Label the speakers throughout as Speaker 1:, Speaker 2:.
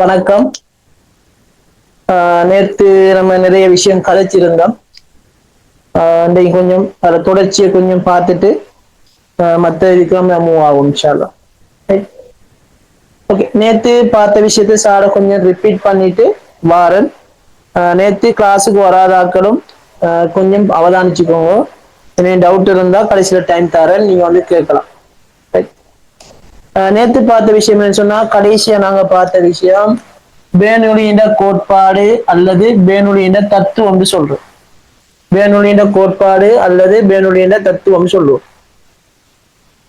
Speaker 1: வணக்கம். நேத்து நம்ம நிறைய விஷயம் கதைச்சிருந்தோம். இன்றைக்கு கொஞ்சம் அதை தொடர்ச்சியை கொஞ்சம் பார்த்துட்டு மற்ற இதுக்கு நம்ம மூவ் ஆகும் இன்ஷா அல்லாஹ். ஓகே, நேத்து பார்த்த விஷயத்த சார கொஞ்சம் ரிப்பீட் பண்ணிட்டு வாரன். நேத்து கிளாஸுக்கு வராதாக்களும் கொஞ்சம் அவதானிச்சுக்கோங்க. டவுட் இருந்தா கடைசியில டைம் தரேன், நீங்க வந்து கேட்கலாம். நேத்து பார்த்த விஷயம் என்னன்னு சொன்னா, கடைசியா நாங்க பார்த்த விஷயம் பேனுலியின் கோட்பாடு அல்லது பேனுலியின் தத்துவம் சொல்றோம். பேனுலியின் கோட்பாடு அல்லது பேனுலியின் தத்துவம் சொல்லுவோம்.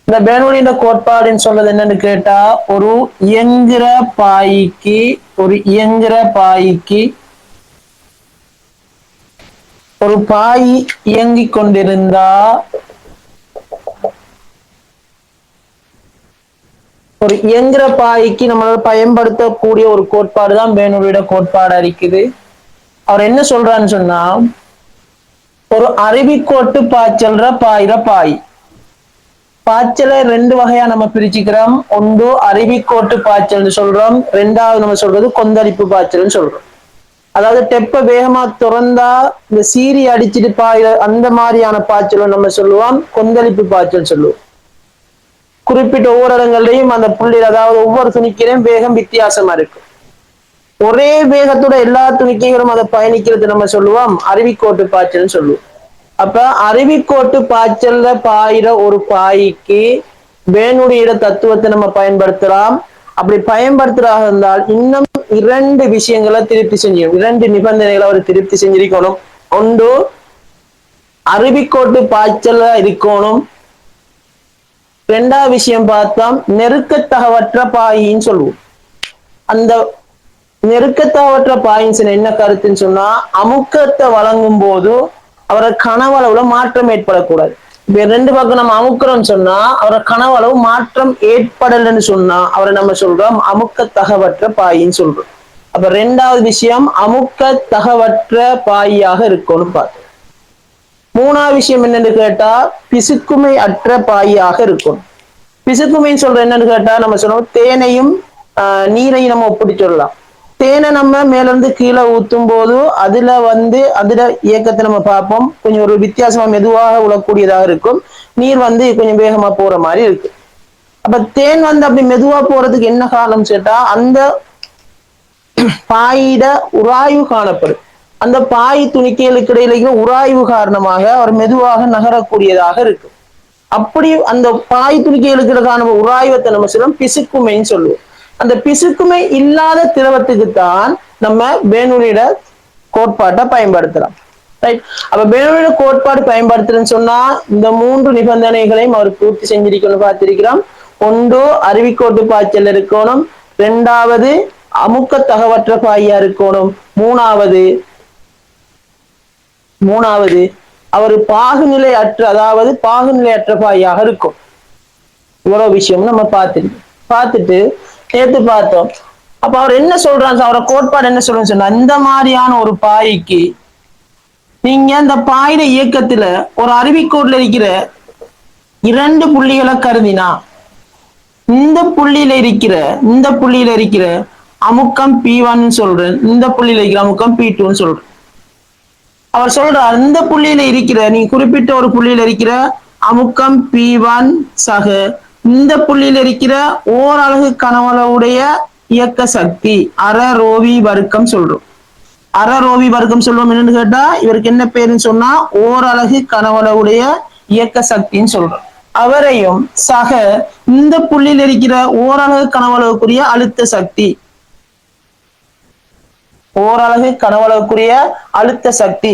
Speaker 1: இந்த பேனுலியின் கோட்பாடுன்னு சொல்றது என்னன்னு கேட்டா, ஒரு இயங்குற பாய்க்கு ஒரு பாய் இயங்கிக் கொண்டிருந்தா ஒரு இயங்குற பாய்க்கு நம்மளால பயன்படுத்தக்கூடிய ஒரு கோட்பாடு தான் பேனுலியோட கோட்பாடா இருக்குது. அவர் என்ன சொல்றான்னு சொன்னா, ஒரு அருவிக்கோட்டு பாய்ச்சல்ற பாய்ச்சலை ரெண்டு வகையா நம்ம பிரிச்சுக்கிறோம். ஒன்று அருவிக்கோட்டு பாய்ச்சல் சொல்றோம், ரெண்டாவது நம்ம சொல்றது கொந்தளிப்பு பாய்ச்சல் சொல்றோம். அதாவது தெப்ப வேகமா திறந்தா இந்த சீரி அடிச்சுட்டு பாயிற அந்த மாதிரியான பாய்ச்சலும் நம்ம சொல்லுவோம், கொந்தளிப்பு பாய்ச்சல் சொல்லுவோம். குறிப்பிட்ட ஒவ்வொரு இடங்கள்லையும் அந்த புள்ளி, அதாவது ஒவ்வொரு துணிக்கையிலும் வேகம் வித்தியாசமா இருக்கு. ஒரே வேகத்தோட எல்லா துணிக்கைகளும் அதை பயணிக்கிறது நம்ம சொல்லுவோம் அருவிக்கோட்டு பாய்ச்சல் சொல்லுவோம். அப்ப அருவிக்கோட்டு பாய்ச்சல்ல பாயிற ஒரு பாய்க்கு பேனுடைய தத்துவத்தை நம்ம பயன்படுத்தலாம். அப்படி பயன்படுத்துறாக இருந்தால் இன்னும் இரண்டு விஷயங்களை திருப்தி செஞ்சிடும், இரண்டு நிபந்தனைகளை அவர் திருப்தி செஞ்சிருக்கணும். ஒன்று, அருவிக்கோட்டு பாய்ச்சல்ல இருக்கணும். ரெண்டாவது விஷயம் பார்த்தா நெருக்கத்தகவற்ற பாயின்னு சொல்லுவோம். அந்த நெருக்கத்தகவற்ற பாயின்ஸ் என்ன கருத்துன்னு சொன்னா, அமுக்கத்தை வழங்கும் போது அவரை கனவளவுல மாற்றம் ஏற்படக்கூடாது. இப்ப ரெண்டு பக்கம் நம்ம அமுக்கிறோம்னு சொன்னா அவரை கனவளவு மாற்றம் ஏற்படலன்னு சொன்னா அவரை நம்ம சொல்றோம் அமுக்க தகவற்ற பாயின்னு சொல்றோம். அப்ப ரெண்டாவது விஷயம் அமுக்க தகவற்ற பாயாக இருக்கணும் பார்த்து. மூணாவது விஷயம் என்னன்னு கேட்டா பிசுக்குமை அற்ற பாயாக இருக்கும். பிசுக்குமைன்னு சொல்ற என்னன்னு கேட்டா நம்ம சொல்லுவோம் தேனையும் நீரையும் நம்ம ஒப்பிட்டு சொல்லலாம். தேனை நம்ம மேல இருந்து கீழே ஊத்தும் போது அதுல இயக்கத்தை நம்ம பார்ப்போம், கொஞ்சம் ஒரு வித்தியாசமா மெதுவாக உழக்கூடியதாக இருக்கும். நீர் கொஞ்சம் வேகமா போற மாதிரி இருக்கு. அப்ப தேன் அப்படி மெதுவா போறதுக்கு என்ன காரணம் கேட்டா அந்த பாயிட உராய்வு காணப்படும். அந்த பாய் துணிக்கைகளுக்கு இடையில உராய்வு காரணமாக அவர் மெதுவாக நகரக்கூடியதாக இருக்கு. அப்படி அந்த பாய் துணிக்கைகளுக்கு காண உராய்வத்தை நம்ம சொல்லுவோம் பிசுக்குமைன்னு சொல்லுவோம். அந்த பிசுக்குமை இல்லாத திரவத்துக்கு தான் நம்ம பேனுலியோட கோட்பாட்டை பயன்படுத்தலாம். ரைட். அப்ப பேனுலியோட கோட்பாடு பயன்படுத்துறேன்னு சொன்னா இந்த மூன்று நிபந்தனைகளையும் அவர் பூர்த்தி செஞ்சிருக்கணும் பார்த்திருக்கிறோம். ஒன்று, அருவிக்கோட்டு பாய்ச்சல் இருக்கணும். ரெண்டாவது, அமுக்க தகவற்ற பாயா இருக்கணும். மூணாவது அவர் பாகுநிலை அற்ற பாயாக இருக்கும். இவ்வளவு விஷயம் நம்ம பார்த்துட்டு நேத்து பார்த்தோம். அப்ப அவர் என்ன சொல்றாரு, அவரோட கோட்பாடு என்ன சொல்றேன்னு சொன்னா, இந்த மாதிரியான ஒரு பாய்க்கு நீங்க இந்த பாயிட இயக்கத்துல ஒரு அருவிக்கோட்ல இருக்கிற இரண்டு புள்ளிகளை கருதினா இந்த புள்ளியில இருக்கிற அமுக்கம் P1 சொல்றேன், இந்த புள்ளியில இருக்கிற அமுக்கம் P2 சொல்றேன். அவர் சொல்றார் இந்த புள்ளியில இருக்கிற நீ குறிப்பிட்ட ஒரு புள்ளியில இருக்கிற அமுக்கம் P1 சக இந்த புள்ளியில இருக்கிற ஓரலகு கனவளவுடைய இயக்க சக்தி அரை வர்க்கம் சொல்றோம். அரை வர்க்கம் சொல்றோம். என்னன்னு கேட்டா இவருக்கு என்ன பேருன்னு சொன்னா ஓரலகு கனவளவுடைய இயக்க சக்தின்னு சொல்றோம். அவரையும் சக இந்த புள்ளியில் இருக்கிற ஓரலகு கனவளவுக்குரிய அழுத்த சக்தி, ஓரலகு கனவளவுக்குரிய அழுத்த சக்தி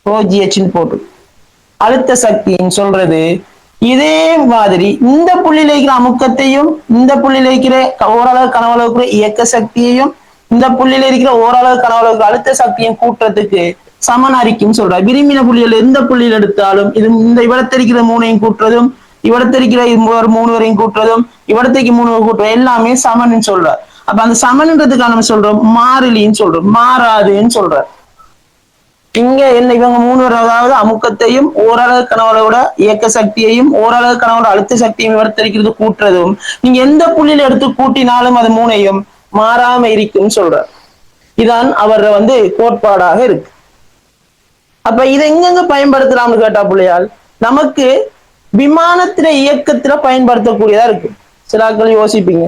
Speaker 1: போட்டு அழுத்த சக்தின்னு சொல்றது. இதே மாதிரி இந்த புள்ளியில இருக்கிற அமுக்கத்தையும் இந்த புள்ளியில இருக்கிற ஓரளவு கனவளவுக்குரிய இயக்க சக்தியையும் இந்த புள்ளியில இருக்கிற ஓரளவு கனவளவுக்கு அழுத்த சக்தியும் கூட்டுறதுக்கு சமன் அறிக்கும் சொல்றார். விரும்பின புள்ளிகள் எந்த புள்ளியில் எடுத்தாலும் இது இந்த இவடத்திருக்கிற மூணையும் கூட்டுறதும் இவடத்திருக்கிற மூணு வரையும் கூட்டுறதும் இவடத்தைக்கு மூணு கூட்டுறதும் எல்லாமே சமன் சொல்றார். அப்ப அந்த சமன்ன்றதுக்கான நம்ம சொல்றோம் மாறிலின்னு சொல்றோம், மாறாதுன்னு சொல்றார். இங்க என்ன இவங்க மூணு பேர் அதாவது அமுக்கத்தையும் ஓரளவு கணவரோட இயக்க சக்தியையும் ஓரளவு கணவரோட அழுத்த சக்தியும் விவரித்திருக்கிறது கூட்டுறதும் நீங்க எந்த புள்ளியில எடுத்து கூட்டினாலும் அது மூணையும் மாறாம இருக்குன்னு சொல்ற. இதான் அவர் கோட்பாடாக இருக்கு. அப்ப இதை எங்கெங்க பயன்படுத்தலாம்னு கேட்டா பிள்ளையால் நமக்கு விமானத்தில இயக்கத்துல பயன்படுத்தக்கூடியதா இருக்கு. சிலாக்கள் யோசிப்பீங்க,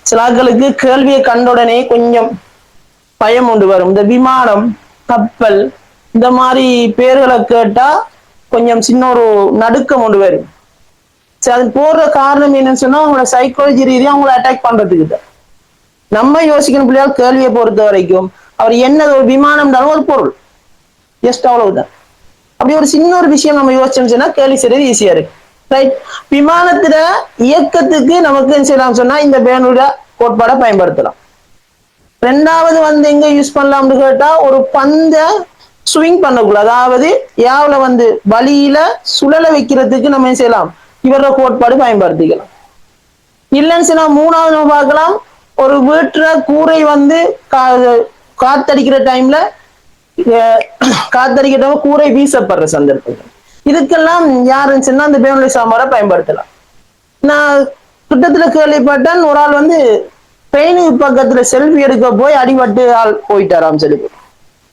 Speaker 1: சிலாக்களுக்கு கேள்வியை கண்டுடனே கொஞ்சம் பயம் கொண்டு வரும். இந்த விமானம், கப்பல் இந்த மாதிரி பேர்களை கேட்டா கொஞ்சம் சின்ன ஒரு நடுக்கம் கொண்டு வரும். அது போடுற காரணம் என்னன்னு சொன்னா அவங்களோட சைக்காலஜி ரீதியா அவங்களை அட்டாக் பண்றதுக்கு தான். நம்ம யோசிக்கணும் பிள்ளையால் கேள்வியை பொறுத்த வரைக்கும் அவர் என்னது ஒரு விமானம்னாலும் ஒரு பொருள், ஜஸ்ட் அவ்வளவுதான். அப்படி ஒரு சின்ன ஒரு விஷயம் நம்ம யோசிச்சோம்னா கேள்வி செய்யறது ஈஸியா இருக்கு. ரைட். விமானத்துல இயக்கத்துக்கு நமக்கு என்ன செய்யலாம் சொன்னா இந்த பேனுடைய கோட்பாடை பயன்படுத்தலாம். ரெண்டாவது எங்க யூஸ் பண்ணலாம்னு கேட்டா ஒரு பந்தை ஸ்விங் பண்ணக்கூடாது, அதாவது யாவுல வழியில சுழல வைக்கிறதுக்கு நம்ம என்ன செய்யலாம் இவரோட கோட்பாடு பயன்படுத்திக்கலாம். இல்லைன்னு சொன்னா மூணாவது நம்ம பார்க்கலாம் ஒரு வீட்டுல கூரை காத்தடிக்கிற டைம்ல காத்தடிக்கிட்ட கூரை வீசப்படுற சந்தர்ப்பங்கள் இதுக்கெல்லாம் யாருன்னு சொன்னா அந்த பேனுடைய சாம்பாரை பயன்படுத்தலாம். நான் கிட்டத்துல கேள்விப்பட்டேன் ஒரு ஆள் ட்ரெயினுக்கு பக்கத்துல செல்ஃபி எடுக்க போய் அடிபட்டு ஆள் போயிட்டாராம் சொல்லி.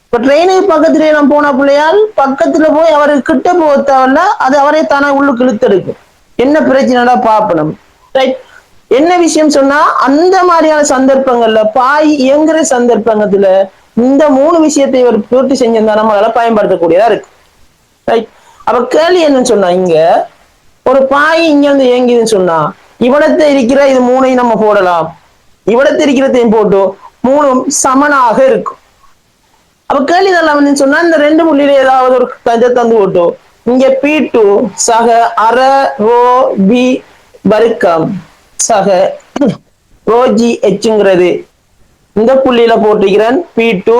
Speaker 1: இப்ப ட்ரெயினுக்கு பக்கத்துல எல்லாம் போன பிள்ளையால் பக்கத்துல போய் அவருக்கு கிட்ட போக தேவையில்ல, அது அவரே தானே உள்ளுக்கு இழுத்தெடுக்கும். என்ன பிரச்சனைடா பாப்பணும். ரைட். என்ன விஷயம் சொன்னா அந்த மாதிரியான சந்தர்ப்பங்கள்ல பாய் இயங்குற சந்தர்ப்பங்கத்துல இந்த மூணு விஷயத்தை ஒரு பூர்த்தி செஞ்சிருந்தா நம்மளால பயன்படுத்தக்கூடியதா இருக்கு. ரைட். அப்ப கேள்வி என்னன்னு சொன்னா இங்க ஒரு பாய் இங்க இயங்குதுன்னு சொன்னா இவடத்தை இருக்கிற இது மூணையும் நம்ம போடலாம், இவடத்தை இருக்கிறதையும் போட்டு மூணும் சமனாக இருக்கும். அப்ப கேள்வி இதெல்லாம் சொன்னா இந்த ரெண்டு புள்ளியில ஏதாவது ஒரு கஞ்ச தந்து போட்டோம். இங்க P2 சக அர ரோ பி வர்க்கம் சக ரோ ஜி ஹெச்ங்கிறது இந்த புள்ளியில போட்டிருக்கிறேன் P2,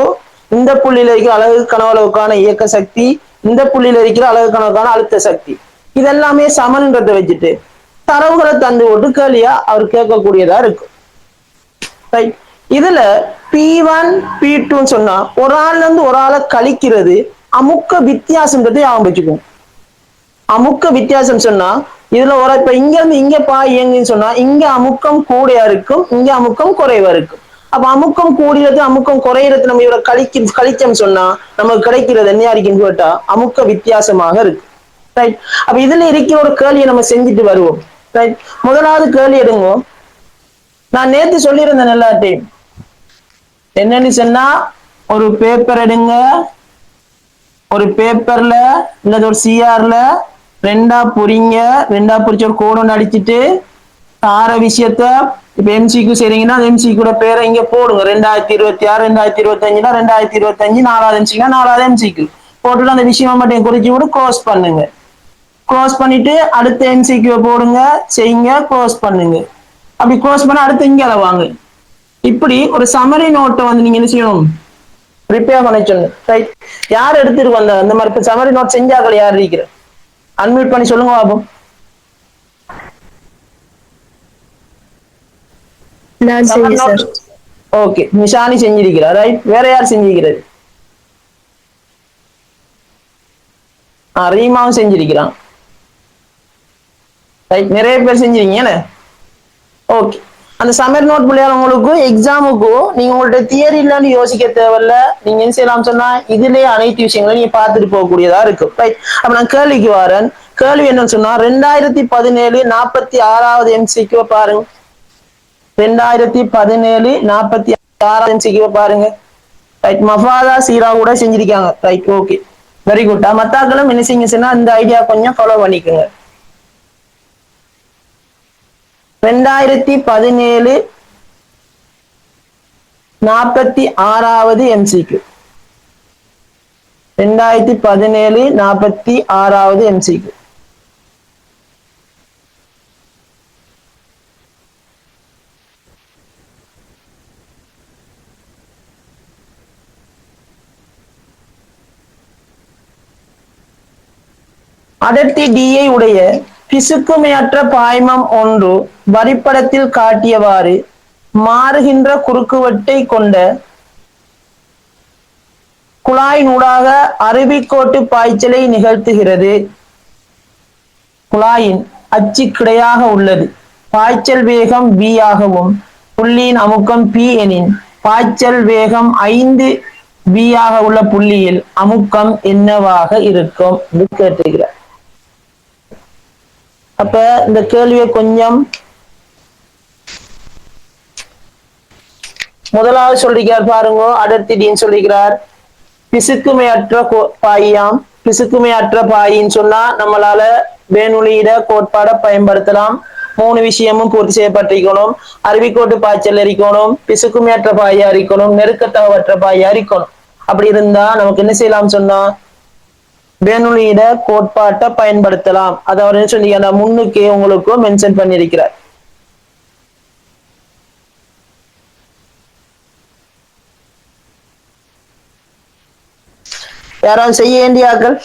Speaker 1: இந்த புள்ளியில இருக்கிற அலகு கனவளவுக்கான இயக்க சக்தி, இந்த புள்ளியில இருக்கிற அலகு கனவுக்கான அழுத்த சக்தி, இதெல்லாமே சமன்றதை வச்சுட்டு தரவுகளை தந்து போட்டு கேள்வியா அவர் கேட்கக்கூடியதா இருக்கும். இதுல P1 P2 சொன்னா ஒரு ஆள்ல ஒரு ஆளை கழிக்கிறது அமுக்க வித்தியாசம்ன்றதை அவன் வச்சுக்கும். அமுக்க வித்தியாசம் சொன்னா இதுல ஒரு இப்ப இங்க இருந்து இங்க இயங்குன்னு சொன்னா இங்க அமுக்கம் கூடையா இருக்கும், இங்க அமுக்கம் குறைவா இருக்கும். அப்ப அமுக்கம் கூடியது அமுக்கம் குறையிறது நம்ம இவரை கழிச்சோம் சொன்னா நமக்கு கிடைக்கிறது என்ன இருக்குன்னு கேட்டா அமுக்க வித்தியாசமாக இருக்கு. ரைட். அப்ப இதுல இருக்கிற ஒரு கேள்வியை நம்ம செஞ்சுட்டு வருவோம். ரைட். முதலாவது கேள்வி எடுங்க. நான் நேத்து சொல்லியிருந்தேன் எல்லாத்தையும் என்னன்னு சொன்னா ஒரு பேப்பர் எடுங்க, ஒரு பேப்பர்ல இல்ல ஒரு சிஆர்ல ரெண்டா புரிங்க, ரெண்டா புரிச்சு ஒரு கோடு அடிச்சுட்டு தார விஷயத்த இப்ப எம்சிக்கு செய்றீங்கன்னா எம்சிக்கூட பேரை இங்க போடுங்க. 2026 2025 2025 4வது எம்சிக்கு 4வது எம்சிக்கு போட்டுட்டு அந்த விஷயம் மட்டும் குறிச்சு கூட க்ளோஸ் பண்ணுங்க. க்ளோஸ் பண்ணிட்டு அடுத்த எம்சிக்கு போடுங்க, செய்யுங்க, க்ளோஸ் பண்ணுங்க. அப்படி க்ளோஸ் பண்ண அடுத்து இங்க வாங்க. இப்படி ஒரு சமரி நோட்டை நீங்க என்ன செய்யணும் ப்ரிப்பேர் பண்ண சொல்லணும். ரைட். யார் எடுத்துட்டு வந்தாங்க அந்த மாதிரி சமரி நோட் செஞ்சாக்கள் யார் இருக்கிற அன்மியூட் பண்ணி சொல்லுங்க பாப்போம். ஓகே, நிஷானி செஞ்சிருக்கிறா. ரைட். வேற யார் செஞ்சிருக்கிறது? ரீமாவும் செஞ்சிருக்கிறான். ரைட். நிறைய பேர் செஞ்சிருக்கீங்க. ஓகே. அந்த சம்மர் நோட் பிள்ளையார் உங்களுக்கு எக்ஸாமுக்கு நீங்க உங்கள்ட்ட தியரி இல்லைன்னு யோசிக்க தேவையில்ல. நீங்க என்ன செய்யலாம் சொன்னா இதுலயே அனைத்து விஷயங்களும் நீங்க பார்த்துட்டு போகக்கூடியதா இருக்கும். ரைட். அப்ப நான் கேள்விக்கு வரேன். கேள்வி என்னன்னு சொன்னா 2017 46வது எம்சிக்கு பாருங்க. 2017 46வது எம்சிக்கு பாருங்க. ரைட். மஃபாதா சீரா கூட செஞ்சிருக்காங்க. ரைட். Okay, very good. மத்தாக்களும் என்ன செய்யுங்க இந்த ஐடியா கொஞ்சம் ஃபாலோ பண்ணிக்கோங்க. 2017 46வது எம்சிக்கு 2017 46வது எம்சிக்கு அடர்த்தி டியை உடைய பிசுக்குமையற்ற பாய்மம் ஒன்று வரிப்படத்தில் காட்டியவாறு மாறுகின்ற குறுக்குவெட்டை கொண்ட குழாயினூடாக அருவிக்கோட்டு பாய்ச்சலை நிகழ்த்துகிறது. குழாயின் அச்சு கிடையாக உள்ளது. பாய்ச்சல் வேகம் v ஆகவும் புள்ளியின் அமுக்கம் P எனின் பாய்ச்சல் வேகம் 5 v ஆக உள்ள புள்ளியில் அமுக்கம் என்னவாக இருக்கும் என்று கேட்டிருக்கிறார். அப்ப இந்த கேள்வியை கொஞ்சம் முதலாவது சொல்லிக்கிறார் பாருங்க. அடர்த்திடின்னு சொல்லிக்கிறார். பிசுக்குமையற்ற பாயாம். பிசுக்குமையற்ற பாயின்னு சொன்னா நம்மளால வேணுளியிட கோட்பாடை பயன்படுத்தலாம். 3 விஷயமும் பூர்த்தி செய்யப்பட்டிருக்கணும். அருவிக்கோட்டு பாய்ச்சல் இருக்கணும், பிசுக்குமையற்ற பாயா இருக்கணும், நெருக்கத்தகவற்ற பாயா இருக்கணும். அப்படி இருந்தா நமக்கு என்ன செய்யலாம் சொன்னா வேணுளியிட கோட்பாட்டை பயன்படுத்தலாம். அதை அவர் என்ன சொல்லி முன்னுக்கு உங்களுக்கு மென்ஷன் பண்ணியிருக்கிறார். யாராவது செய்ய வேண்டிய ஆக்கள்,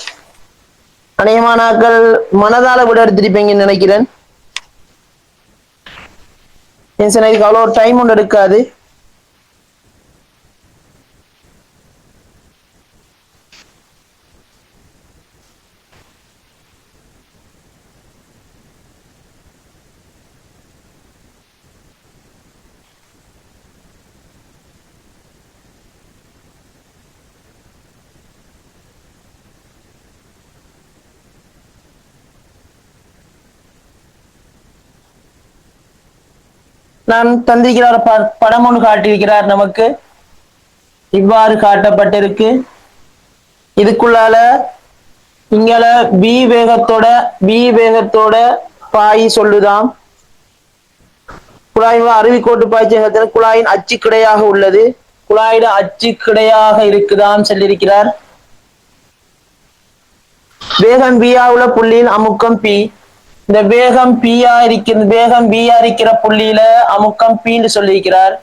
Speaker 1: அநேகமான ஆக்கள் மனதால விட எடுத்திருப்பீங்கன்னு நினைக்கிறேன். இதுக்கு அவ்வளோ டைம் ஒன்று எடுக்காது. நான் தந்திருக்கிறார் படம் ஒன்று காட்டியிருக்கிறார். நமக்கு இவ்வாறு காட்டப்பட்டிருக்கு. இதுக்குள்ளால இங்கால v வேகத்தோட பாய் சொல்லுதாம். குழாயின் அருவிக்கோட்டு பாய்ச்சல் குழாயின் அச்சு கிடையாக உள்ளது. குழாயில அச்சு கிடையாக இருக்குதாம் சொல்லியிருக்கிறார். வேகம் v உள்ள புள்ளியில் அமுக்கம் P. இந்த வேகம் v இருக்கிற புள்ளியில அமுக்கம் P சொல்லியிருக்கிறார்.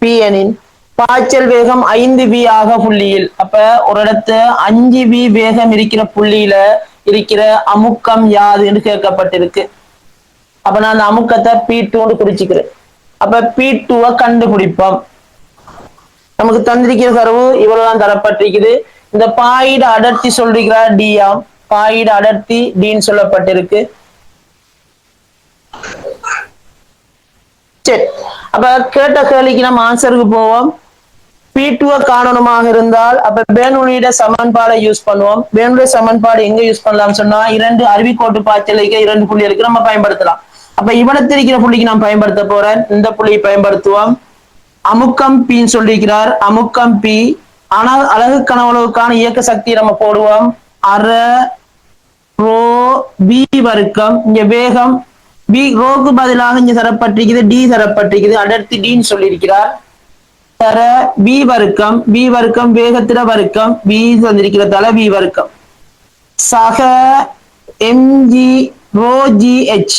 Speaker 1: P எனின் பாய்ச்சல் வேகம் 5v ஆக புள்ளியில். அப்ப ஒரு இடத்து 5v வேகம் இருக்கிற புள்ளியில இருக்கிற அமுக்கம் யாது என்று கேட்கப்பட்டிருக்கு. அப்ப நான் அந்த அமுக்கத்தை P2 குறிச்சுக்கிறேன். அப்ப P2 கண்டுபிடிப்போம். நமக்கு தந்திருக்கிற கருவு இவ்வளவுதான் தரப்பட்டிருக்குது. இந்த பாயிட அடர்த்தி சொல்லிருக்கிறார் D ஆம். பாயிட அடர்த்தி டீன்னு சொல்லப்பட்டிருக்கு. சரி, அப்ப கேட்ட கேள்விக்கு நம்ம ஆன்சருக்கு போவோம். P2 காணணுமாக இருந்தால் அப்ப பேனுளியிட சமன்பாடை யூஸ் பண்ணுவோம். பேனுடைய சமன்பாடு எங்க யூஸ் பண்ணலாம் சொன்னா 2 அருவிக்கோட்டு பாய்ச்சலுக்கு 2 புள்ளிகளுக்கு நம்ம பயன்படுத்தலாம். அப்ப இவ்வளவு இருக்கிற புள்ளிக்கு நான் பயன்படுத்த போறேன். இந்த புள்ளியை பயன்படுத்துவோம். அமுக்கம் P சொல்லியிருக்கிறார். அமுக்கம் P. ஆனால் அலகு கனவளவுக்கான இயக்க சக்தியை நம்ம போடுவோம். அரை ரோ v வர்க்கம். இங்க வேகம் v ரோக்கு பதிலாக இங்க தரப்பட்டிருக்குது, d தரப்பட்டிருக்குது. அடர்த்தி dன்னு சொல்லியிருக்கிறார். தர v வர்க்கம் வேகத்தில வர்க்கம் v வந்திருக்கிறதால v வர்க்கம் சக mg ரோ gh.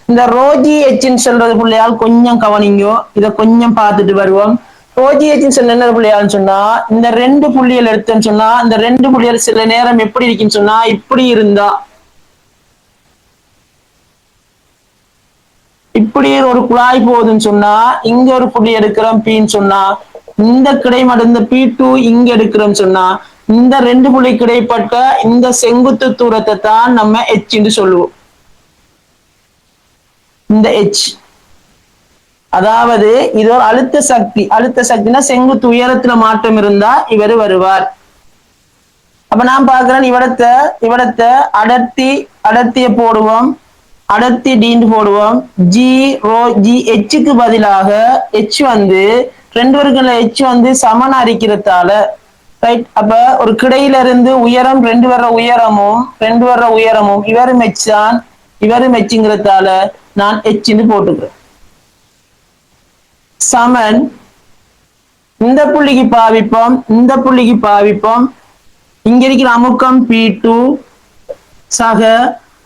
Speaker 1: இந்த ரோ gh சொல்றது பிள்ளையால் கொஞ்சம் கவனிங்கோ. இதை கொஞ்சம் பார்த்துட்டு வருவோம். ரோஜிஹெச் சொன்ன என்ன புள்ளியான்னு சொன்னா இந்த 2 புள்ளிகள் எடுத்தேன்னு சொன்னா இந்த 2 புள்ளிகள் சில நேரம் எப்படி இருக்குன்னு சொன்னா இப்படி இருந்தா இப்படி ஒரு குழாய் போகுதுன்னு சொன்னா இங்க ஒரு புள்ளி எடுக்கிறோம் Pன்னு சொன்னா இந்த கிடைமட்ட P2 இங்க எடுக்கிறோம்னு சொன்னா இந்த 2 புள்ளி கிடைப்பட்ட இந்த செங்குத்து தூரத்தை தான் நம்ம H என்று சொல்லுவோம். இந்த H அதாவது இது ஒரு அழுத்த சக்தினா செங்குத்து உயரத்துல மாற்றம் இருந்தா இவர் வருவார். அப்ப நான் பாக்குறேன் இவடத்தை அடர்த்திய போடுவோம். அடர்த்தி டீன்னு போடுவோம். ஹெச்சுக்கு பதிலாக H வந்து 2 வர்க்கல H வந்து சமனா இருக்கிறதால ரைட். அப்ப ஒரு கிடையில இருந்து உயரம் 2 வர்ற உயரமும் இவரும் H தான் இவரும் Hங்கிறதால நான் Hன்னு போட்டுக்கிறேன். சமன் இந்த புள்ளிக்கு பாவிப்போம். இங்க இருக்கிற அமுக்கம் P2 சக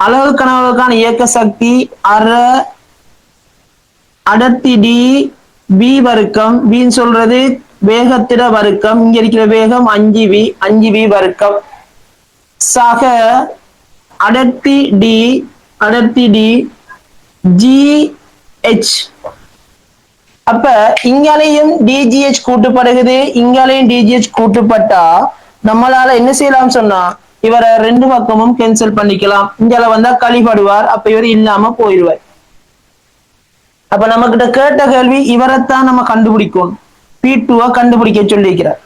Speaker 1: அலகு கனவுக்கான இயக்க சக்தி அடர்த்தி D v வர்க்கம். v சொல்றது வேகத்திட வர்க்கம். இங்க இருக்கிற வேகம் 5v வர்க்கம் சக அடர்த்தி D gh அப்ப இங்காலையும் டிஜிஹெச் கூட்டுப்படுகிறது, இங்காலையும் டிஜிஹெச் கூட்டுப்பட்டா நம்மளால என்ன செய்யலாம் சொன்னா இவரை ரெண்டு பக்கமும் கேன்சல் பண்ணிக்கலாம். இங்கால வந்தா கழிபடுவார், அப்ப இவர் இல்லாம போயிடுவார். அப்ப நம்ம கிட்ட கேட்ட கேள்வி இவரைத்தான் நம்ம கண்டுபிடிக்கணும். P2 கண்டுபிடிக்க சொல்லியிருக்கிறார்.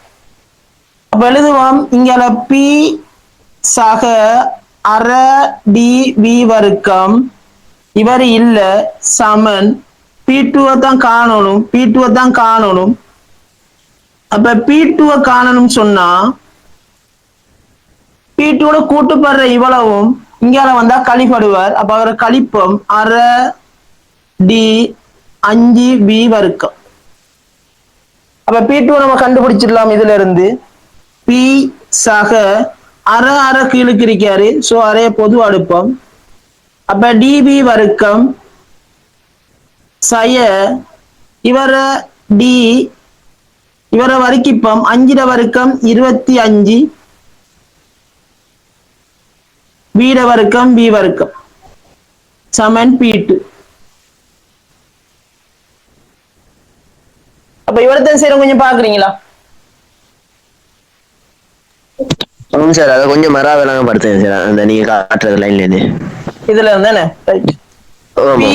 Speaker 1: அப்ப எழுதுவோம் இங்கால பி சக அர டி வி வர்க்கம் இவர் இல்ல சமன் P2 தான் காணணும், P2 தான் காணணும். அப்ப P2 காணணும் சொன்னா P2 கூட்டுப்படுற இவ்வளவும் இங்கால வந்தா கழிப்படுவார், அப்ப அவரை கழிப்போம் அர டி 5b வர்க்கம். அப்ப P2 நம்ம கண்டுபிடிச்சிடலாம். இதுல இருந்து பி சக அர கீழுக்கு இருக்காரு, சோ அரைய பொது அடுப்போம். அப்ப டிபி வர்க்கம் சய இவர டி இவரை வர்க்கிப்போம் 5 வர்க்கம் 25 வீட வர்க்கம் பி வர்க்கம் சமன் P2. அப்ப இவரத்தான் செய்யறோம், கொஞ்சம் பாக்குறீங்களா?
Speaker 2: ஆமாம் சார், அதை கொஞ்சம் மறாவெல்லாம் படுத்துங்க சார், அந்த நீங்க காட்டுறது லைன்ல இருந்து
Speaker 1: இதுல இருந்தானே ரைட். பி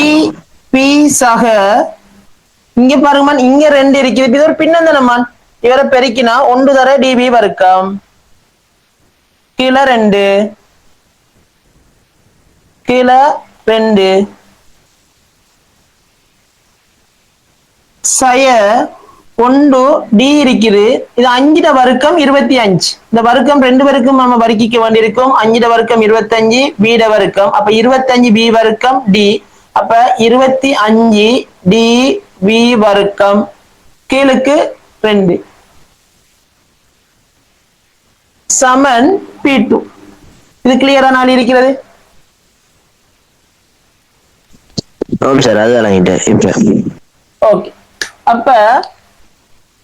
Speaker 1: பி சக இங்க பாருங்கம்மா, இங்க 2 இருக்குது, இது ஒரு பின்னம் தானம்மா. இவரை பெருக்கினா 1 தர டிபி வர்க்கம் கீழே 2 கீழே 2 சய 1 டி இருக்குது, இது 5 வர்க்கம் 25. இந்த வர்க்கம் 2 வர்க்கம் நம்ம வர்க்கிக்க வேண்டியிருக்கும். 5 வர்க்கம் 25 பி வர்க்கம், அப்ப 25 பி வர்க்கம் டி, அப்ப 25 டி பி வர்க்கம் கீழுக்கு 2 சமன் P2. இது கிளியரா நாள் இருக்கிறது?
Speaker 2: ஆமாம் சார், அதுதான் இப்ப
Speaker 1: ஓகே. அப்ப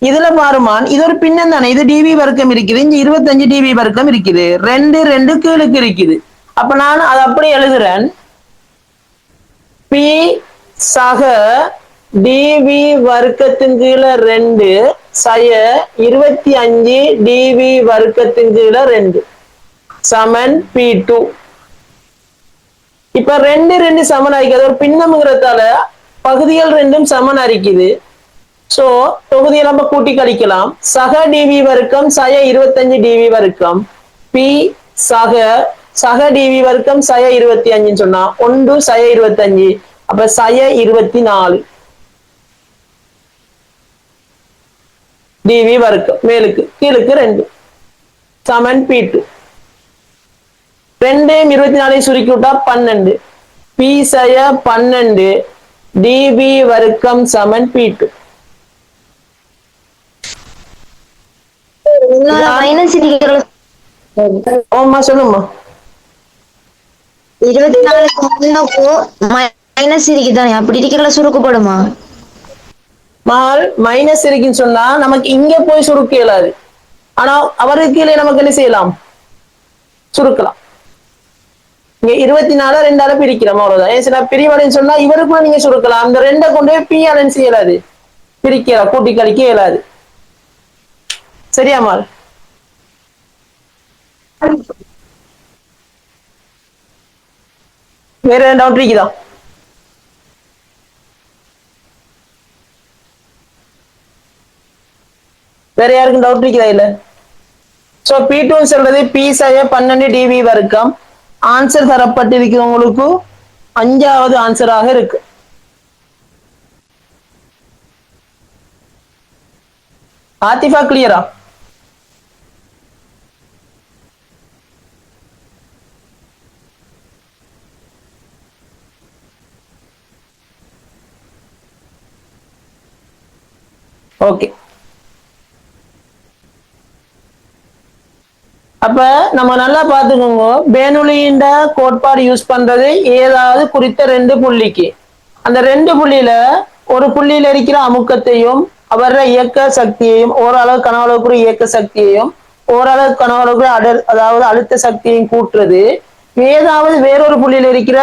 Speaker 1: இதுல பாருமான், இது ஒரு பின்னம் தானே, இது டிவி வர்க்கம் இருக்குது, இங்க 25 டிவி வர்க்கம் இருக்குது, 2 கீழுக்கு இருக்குது. அப்ப நான் அதை அப்படி எழுதுறேன், பி சக டிவி வர்க்கத்தின் கீழே 2 சய 25 டிவி வர்க்கத்தின் கீழே 2 சமன் P2. இப்ப 2 சமன் ஆகிக்குது, ஒரு பின்னம்ங்கிறதால பகுதிகள் 2 சமன் அரிக்குது. சோ தொகுதியை நம்ம கூட்டி கழிக்கலாம். சக டிவி வர்க்கம் சய 25 டிவி வர்க்கம் பி சக டிவி வர்க்கம் சய 25 சொன்னா 1 சய 25, அப்ப சய 24 டிவி வர்க்கம் மேலுக்கு கீழுக்கு 2 சமன் P2. 2 24 சுருக்கி விட்டா 12 பி சய 12 டிவி வர்க்கம் சமன் P2. சொல்லுமா
Speaker 3: 24 மைனஸ் இருக்குதானே, அப்படி இருக்கிற சுருக்கப்படுமா?
Speaker 1: மால் மைனஸ் இருக்குன்னு சொன்னா நமக்கு இங்க போய் சுருக்க இயலாது, ஆனா அவருக்கு கீழே நமக்கு என்ன செய்யலாம், சுருக்கலாம். இங்க 24 2ஆல பிரிக்கிறோம், அவ்வளவுதான். ஏன் சில பிரிவடைன்னு சொன்னா இவருக்குள்ள நீங்க சுருக்கலாம், அந்த 2 கொண்டு போய் பி ஆலன்னு செய்யலாது, பிரிக்கலாம், கூட்டி கழிக்க இயலாது. சரியா மால்? வேற டவுட் இருக்குதா? வேற யாருக்கும் டவுட் இருக்குதா இல்ல? சோ P2 சொல்றது பி சய 12 டிவி வர்க்கம். ஆன்சர் தரப்பட்டிருக்கு உங்களுக்கு 5வது ஆன்சராக இருக்கு. ஆத்திஃபா கிளியரா? ஓகே. அப்ப நம்ம நல்லா பாத்துக்கோங்க, பேனுலியின் கோட்பாடு யூஸ் பண்றது ஏதாவது குறித்த 2 புள்ளிக்கு, அந்த 2 புள்ளியில ஒரு புள்ளியில இருக்கிற அமுக்கத்தையும் அவர இயக்க சக்தியையும் ஓரளவு கனவளவுக்குரிய இயக்க சக்தியையும் ஓரளவு கனவளவுக்குரிய அதாவது அழுத்த சக்தியையும் கூட்டுறது, ஏதாவது வேறொரு புள்ளியில இருக்கிற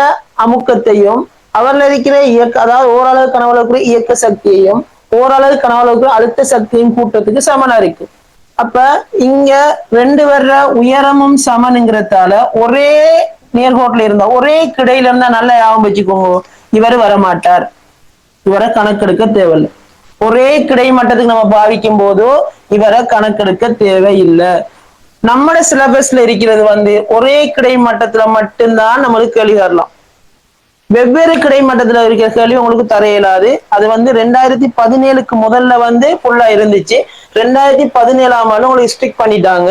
Speaker 1: அமுக்கத்தையும் அவர்ல இருக்கிற இயக்க அதாவது ஓரளவு கனவளவுக்குரிய இயக்க சக்தியையும் ஓரளவு கனவளவுக்கு அழுத்த சக்தியும் கூட்டத்துக்கு சமனா இருக்கு. அப்ப இங்க ரெண்டு வர்ற உயரமும் சமனுங்கிறதால ஒரே நேர்கோட்டில் இருந்தா ஒரே கிடையில இருந்தா நல்லா ஞாபகம் வச்சுக்கோங்க, இவர் வரமாட்டார், இவரை கணக்கெடுக்க தேவையில்லை. ஒரே கிடைமட்டத்துக்கு நம்ம பாவிக்கும் போதோ இவரை கணக்கெடுக்க தேவையில்லை. நம்மட சிலபஸ்ல இருக்கிறது ஒரே கிடைமட்டத்துல மட்டும்தான் நம்மளுக்கு கேள்வி வரலாம். வெவ்வேறு கிடைமட்டத்துல இருக்கிற கேள்வி உங்களுக்கு தர இயலாது. அது 2017க்கு முதல்ல ஃபுல்லா இருந்துச்சு. 2017ஆம் ஆண்டு உங்களுக்கு ஸ்ட்ரிக் பண்ணிட்டாங்க.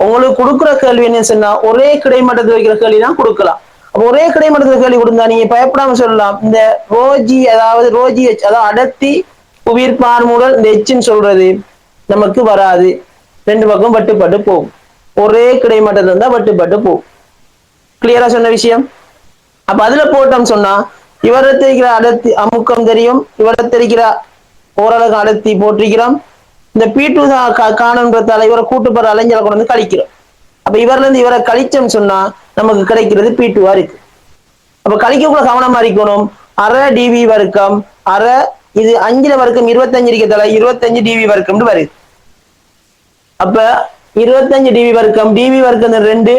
Speaker 1: உங்களுக்கு கொடுக்குற கேள்வி என்ன சொன்னா ஒரே கிடைமட்டத்தில் வைக்கிற கேள்வி தான் கொடுக்கலாம். ஒரே கிடைமட்டத்தில் கேள்வி கொடுத்தா நீங்க பயப்படாம சொல்லலாம், இந்த ரோஜி அதாவது ரோஜி எச் அதாவது அடர்த்தி புவியீர்ப்பு ஆர்முடல் இந்த எச்ன்னு சொல்றது நமக்கு வராது. ரெண்டு பக்கம் பட்டு போகும். ஒரே கிடைமட்டத்தில் இருந்தா பட்டு போகும். கிளியரா சொன்ன விஷயம். அப்ப அதுல போட்டோம் சொன்னா இவரை தெரிகிற அடர்த்தி அமுக்கம் தெரியும், இவரை தெரிகிற ஓரளவு அடர்த்தி போட்டிருக்கிறோம். இந்த P2 காணுன்றதால இவரை கூட்டுப்படுற அலைஞ்சலை கொண்டு கழிக்கிறோம். அப்ப இவர்ல இருந்து இவரை கழிச்சோம் சொன்னா நமக்கு கிடைக்கிறது P2 இருக்கு. அப்ப கழிக்கக்குள்ள கவனமா இருக்கணும். அரை டிவி வர்க்கம் அரை இது 5ல வர்க்கம் 25 இருக்கிறதால 25 டிவி வர்க்கம்னு வருது. அப்ப 25 டிவி வர்க்கம் 2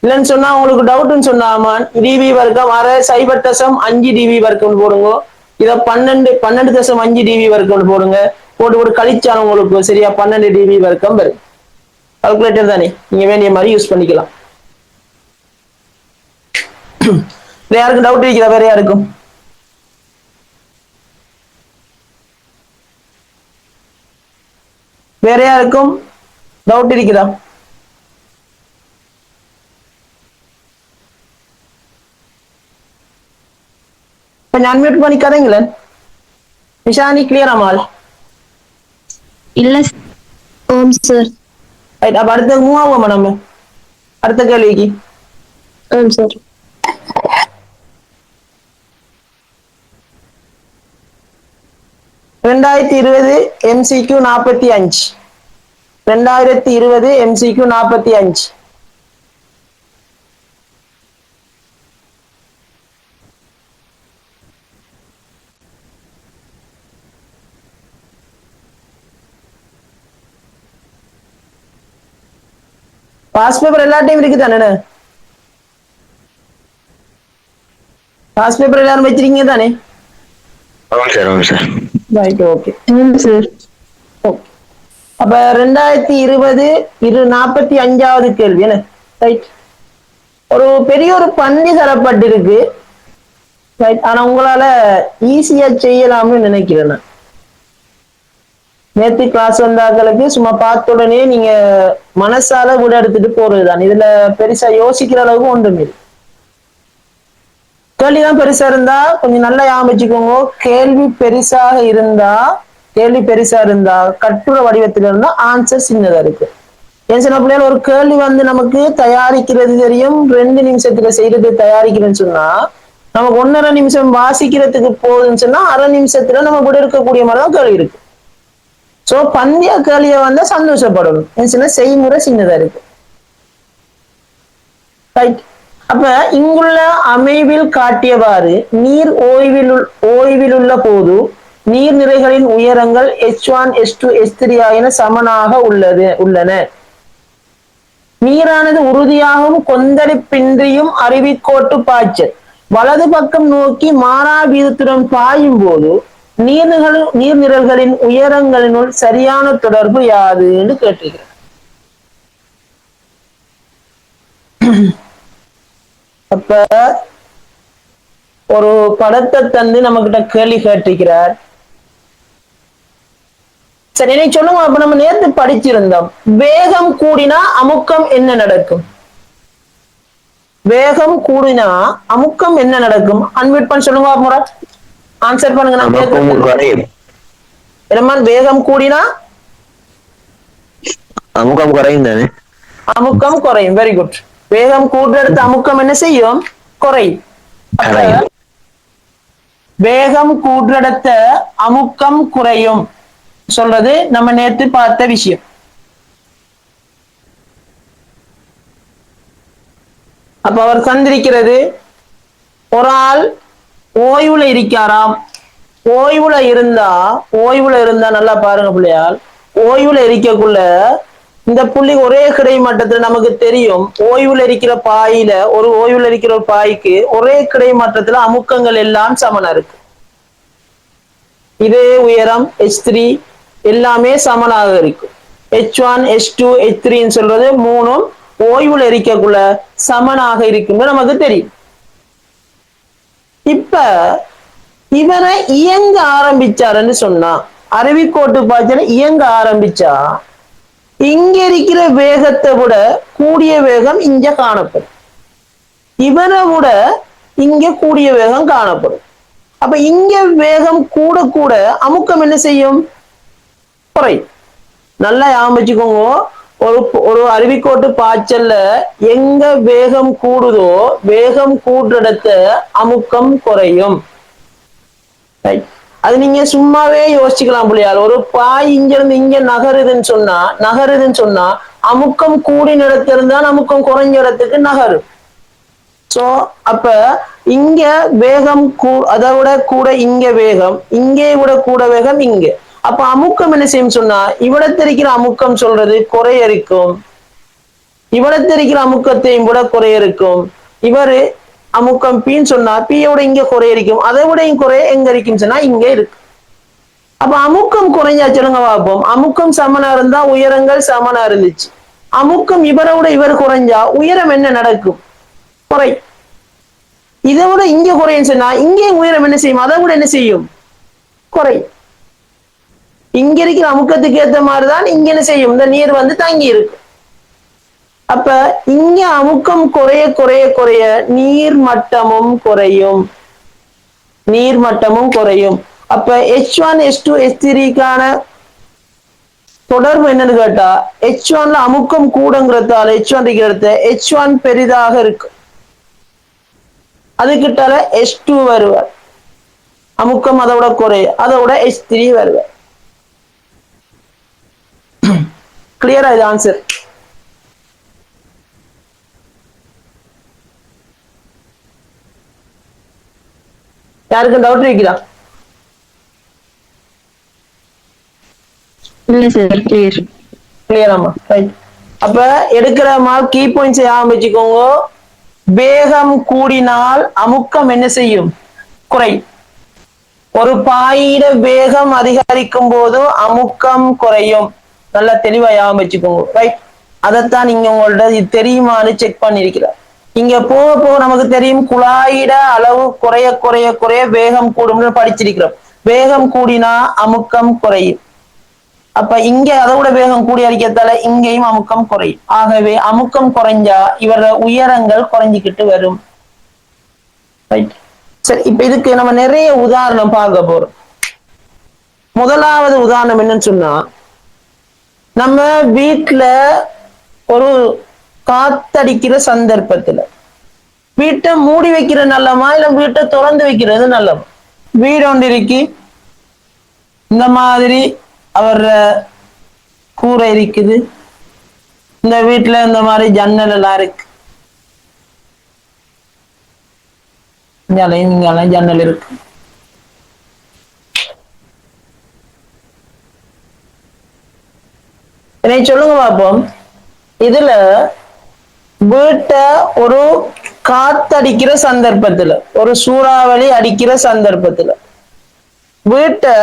Speaker 1: இல்லைன்னு சொன்னா உங்களுக்கு டவுட்னு சொன்னாமா டிவி வர்க்கம் அரை 0.5 டிவி வர்க்கம் போடுங்க. இதை 12.5 டிவி வர்க்கம் போடுங்க. போட்டு கழிச்சாலும் உங்களுக்கு சரியா 12 டிவி வர்க்கம் வரும். கால்குலேட்டர் தானே, நீங்க வேண்டிய மாதிரி யூஸ் பண்ணிக்கலாம். வேற யாருக்கும் டவுட் இருக்கிறா? வேற யாருக்கும்? வேற யாருக்கும் டவுட் இருக்கிறா? கொஞ்சம் அன்மியூட் பண்ணி கதைங்களேன். நிஷானி கிளியர் ஆமால்?
Speaker 3: இல்ல ஓம் சார்.
Speaker 1: ரைட், அப்ப அடுத்த மூவ் ஆகுமா நம்ம அடுத்த கேள்விக்கு?
Speaker 3: ஓம் sir.
Speaker 1: 2020 MCQ 45. 2020 MCQ 45. Past paper எல்லா டைம் இருக்கு தானே? பாஸ் பேப்பர் எல்லாரும் வச்சிருக்கீங்க தானே? Right, okay
Speaker 3: sir.
Speaker 1: அப்ப 2020 45வது கேள்வி என்ன? ரைட், ஒரு பெரிய ஒரு பந்தி தரப்பட்டிருக்கு. ரைட், ஆனா உங்களால ஈஸியா செய்யலாம்னு நினைக்கிறேன். நேத்து கிளாஸ் வந்தாக்களுக்கு சும்மா பார்த்த உடனே நீங்க மனசால விட எடுத்துட்டு போறதுதான். இதுல பெருசா யோசிக்கிற அளவுக்கு ஒன்றும் இல்லை. கேள்விதான் பெருசா இருந்தா கொஞ்சம் நல்லா ஞாபகம். கேள்வி பெருசா இருந்தா கட்டுரை வடிவத்தில் இருந்தா ஆன்சர் சின்னதா இருக்கு. ஏன் சின்ன பிள்ளைகள் ஒரு கேள்வி நமக்கு தயாரிக்கிறது தெரியும், 2 நிமிஷத்துல செய்யறது தயாரிக்கிறேன்னு சொன்னா நமக்கு 1.5 நிமிஷம் வாசிக்கிறதுக்கு போகுதுன்னு சொன்னா அரை நிமிஷத்துல நம்ம கூட இருக்கக்கூடிய மாதிரிதான் கேள்வி இருக்கு. சோ பந்திய கேள்விய சந்தோஷப்படணும். ஏன் சொன்னா செய்முறை சின்னதா இருக்கு. ரைட், அப்ப இங்குள்ள அமைவில் காட்டியவாறு நீர் ஓய்விலுள்ள போது நீர்நிலைகளின் உயரங்கள் H1 H2 H3 ஆகியன சமனாக உள்ளன. நீரானது உறுதியாகவும் கொந்தளிப்பின்றியும் அருவிக்கோட்டு பாய்ச்சல் வலது பக்கம் நோக்கி மாறா வீதத்துடன் பாயும் போது நீர்நிலைகளின் உயரங்களினுள் சரியான தொடர்பு யாது என்று கேட்டிருக்கிறேன். அப்ப ஒரு படத்தை தந்து நம்ம கிட்ட கேள்வி கேட்டிருக்கிறார். சரி, நீ சொல்லுங்க. அப்ப நம்ம நேற்று படிச்சிருந்தோம், வேகம் கூடினா அமுக்கம் என்ன நடக்கும்? வேகம் கூடினா அமுக்கம் என்ன நடக்கும்? அன்மியூட் பண்ணி சொல்லுங்க முறை. ஆன்சர் பண்ணுங்க. நான் வேகம் கூடினா
Speaker 2: அமுக்கம் குறையும் தானே?
Speaker 1: அமுக்கம் குறையும். Very good. வேகம் கூடுற இடத்து அமுக்கம் என்ன செய்யும்? குறையும். வேகம் கூடுற இடத்த அமுக்கம் குறையும் சொல்றது நம்ம நேற்று பார்த்த விஷயம். அப்ப அவர் சந்திருக்கிறது, ஒரு ஆள் ஓய்வுல இருக்காராம். ஓய்வுல இருந்தா நல்லா பாருங்க பிள்ளையால். ஓய்வுல இருக்கக்குள்ள இந்த புள்ளி ஒரே கிடைமட்டத்துல நமக்கு தெரியும். ஓய்வுல இருக்கிற பாயில ஓய்வுல இருக்கிற ஒரு பாய்க்கு ஒரே கிடைமட்டத்துல அமுக்கங்கள் எல்லாம் சமனா இருக்கு. இதே உயரம் H3 எல்லாமே சமனாக இருக்கும். H1 H2 H3 சொல்றது மூணும் ஓய்வுல இருக்கக்குள்ள சமனாக இருக்கும் நமக்கு தெரியும். இப்ப இவரை இயங்க ஆரம்பிச்சாருன்னு சொன்னா, அருவிக்கோட்டு பாய்ச்சல இயங்க ஆரம்பிச்சா இங்க இருக்கிற வேகத்தை விட கூடிய வேகம் இங்க காணப்படும். இவரை விட இங்க கூடிய வேகம் காணப்படும். அப்ப இங்க வேகம் கூட கூட அமுக்கம் என்ன செய்யும்? குறையும். நல்லா ஞாபகம், ஒரு அருவிக்கோட்டு பாய்ச்சல்ல எங்க வேகம் கூடுதோ வேகம் கூடுற இடத்த அமுக்கம் குறையும். அது நீங்க சும்மாவே யோசிச்சுக்கலாம் பிள்ளையால். ஒரு பாய் இங்க இருந்து இங்க நகருதுன்னு சொன்னா அமுக்கம் கூடின இடத்துல இருந்தா அமுக்கம் குறைஞ்ச இடத்துக்கு நகரும். சோ அப்ப இங்க வேகம் அதை விட கூட இங்க வேகம், இங்கே விட கூட வேகம் இங்க. அப்ப அமுக்கம் என்ன செய்யும் சொன்னா, இவ்விடத்திருக்கிற அமுக்கம் சொல்றது குறைய இருக்கும். இவ்விடத்திருக்கிற அமுக்கத்தையும் விட குறைய இருக்கும். இவரு அமுக்கம் பீன்னு சொன்னா பீயோட இங்க குறைய இருக்கும். அதை விட குறைய எங்க இருக்கும் சொன்னா இங்க இருக்கு. அப்ப அமுக்கம் குறைஞ்சா சொல்லுங்க பார்ப்போம். அமுக்கம் சமனா இருந்தா உயரங்கள் சமனா இருந்துச்சு. அமுக்கம் இவரை விட இவர் குறைஞ்சா உயரம் என்ன நடக்கும்? குறை. இதை விட இங்க குறையும் சொன்னா இங்கே உயரம் என்ன செய்யும்? அதை விட என்ன செய்யும்? குறை. இங்க இருக்கிற அமுக்கத்துக்கு ஏற்ற மாதிரிதான் இங்க என்ன செய்யும்? இந்த நீர் வந்து தங்கி இருக்கு. அப்ப இங்க அமுக்கம் குறைய குறைய குறைய நீர் மட்டமும் குறையும். அப்ப H1 H2 H3க்கான தொடர்பு என்னன்னு கேட்டா, H1ல அமுக்கம் கூடங்கிறதால H1 இருக்கிற H1 பெரிதாக இருக்கு. அதுக்கிட்டால H2 வருவார். அமுக்கம் அதை விட குறைய, அதை விட H3 வருவார். கிளியரா இது ஆன்சர்? யாருக்கும் டவுட் இருக்குதா?
Speaker 3: இல்ல சார், கிளியர்.
Speaker 1: கிளியராமா? ரைட். அப்ப எடுக்கிற மார்க் கீ பாயிண்ட்ஸ் ஆரம்பிச்சுக்கோங்க. வேகம் கூடினால் அமுக்கம் என்ன செய்யும்? குறை. ஒரு பாயிட வேகம் அதிகரிக்கும் போது அமுக்கம் குறையும். நல்லா தெளிவா ஆரம்பிச்சுக்கோங்க. ரைட். அதைத்தான் நீங்க உங்கள்ட்ட இது தெரியுமான்னு செக் பண்ணிருக்கிறார். இங்க போக போக நமக்கு தெரியும் குழாயிட அளவு குறைய குறைய குறைய வேகம் கூடும்னு படிச்சிருக்கிறோம். வேகம் கூடினா அமுக்கம் குறையும். அப்ப இங்க அதை விட வேகம் கூடி அடிக்கிறதால இங்கேயும் அமுக்கம் குறையும். ஆகவே அமுக்கம் குறைஞ்சா இவர உயரங்கள் குறைஞ்சிக்கிட்டு வரும். சரி, இப்ப இதுக்கு நம்ம நிறைய உதாரணம் பார்க்க போறோம். முதலாவது உதாரணம் என்னன்னு சொன்னா, நம்ம வீட்டுல ஒரு காத்தடிக்கிற சந்தர்ப்பத்துல வீட்டை மூடி வைக்கிற நல்லமா இல்ல வீட்டை திறந்து வைக்கிறது நல்லமா? வீடு ஒன்று இருக்கு, இந்த மாதிரி அவர் கூரை இருக்குது, இந்த வீட்டுல இந்த மாதிரி ஜன்னல் எல்லாம் இருக்கு, ஜன்னல் இருக்கு. என்னை சொல்லுங்க பார்ப்போம். இதுல வீட்டை ஒரு காத்தடிக்கிற சந்தர்ப்பத்துல, ஒரு சூறாவளி அடிக்கிற சந்தர்ப்பத்துல வீட்டை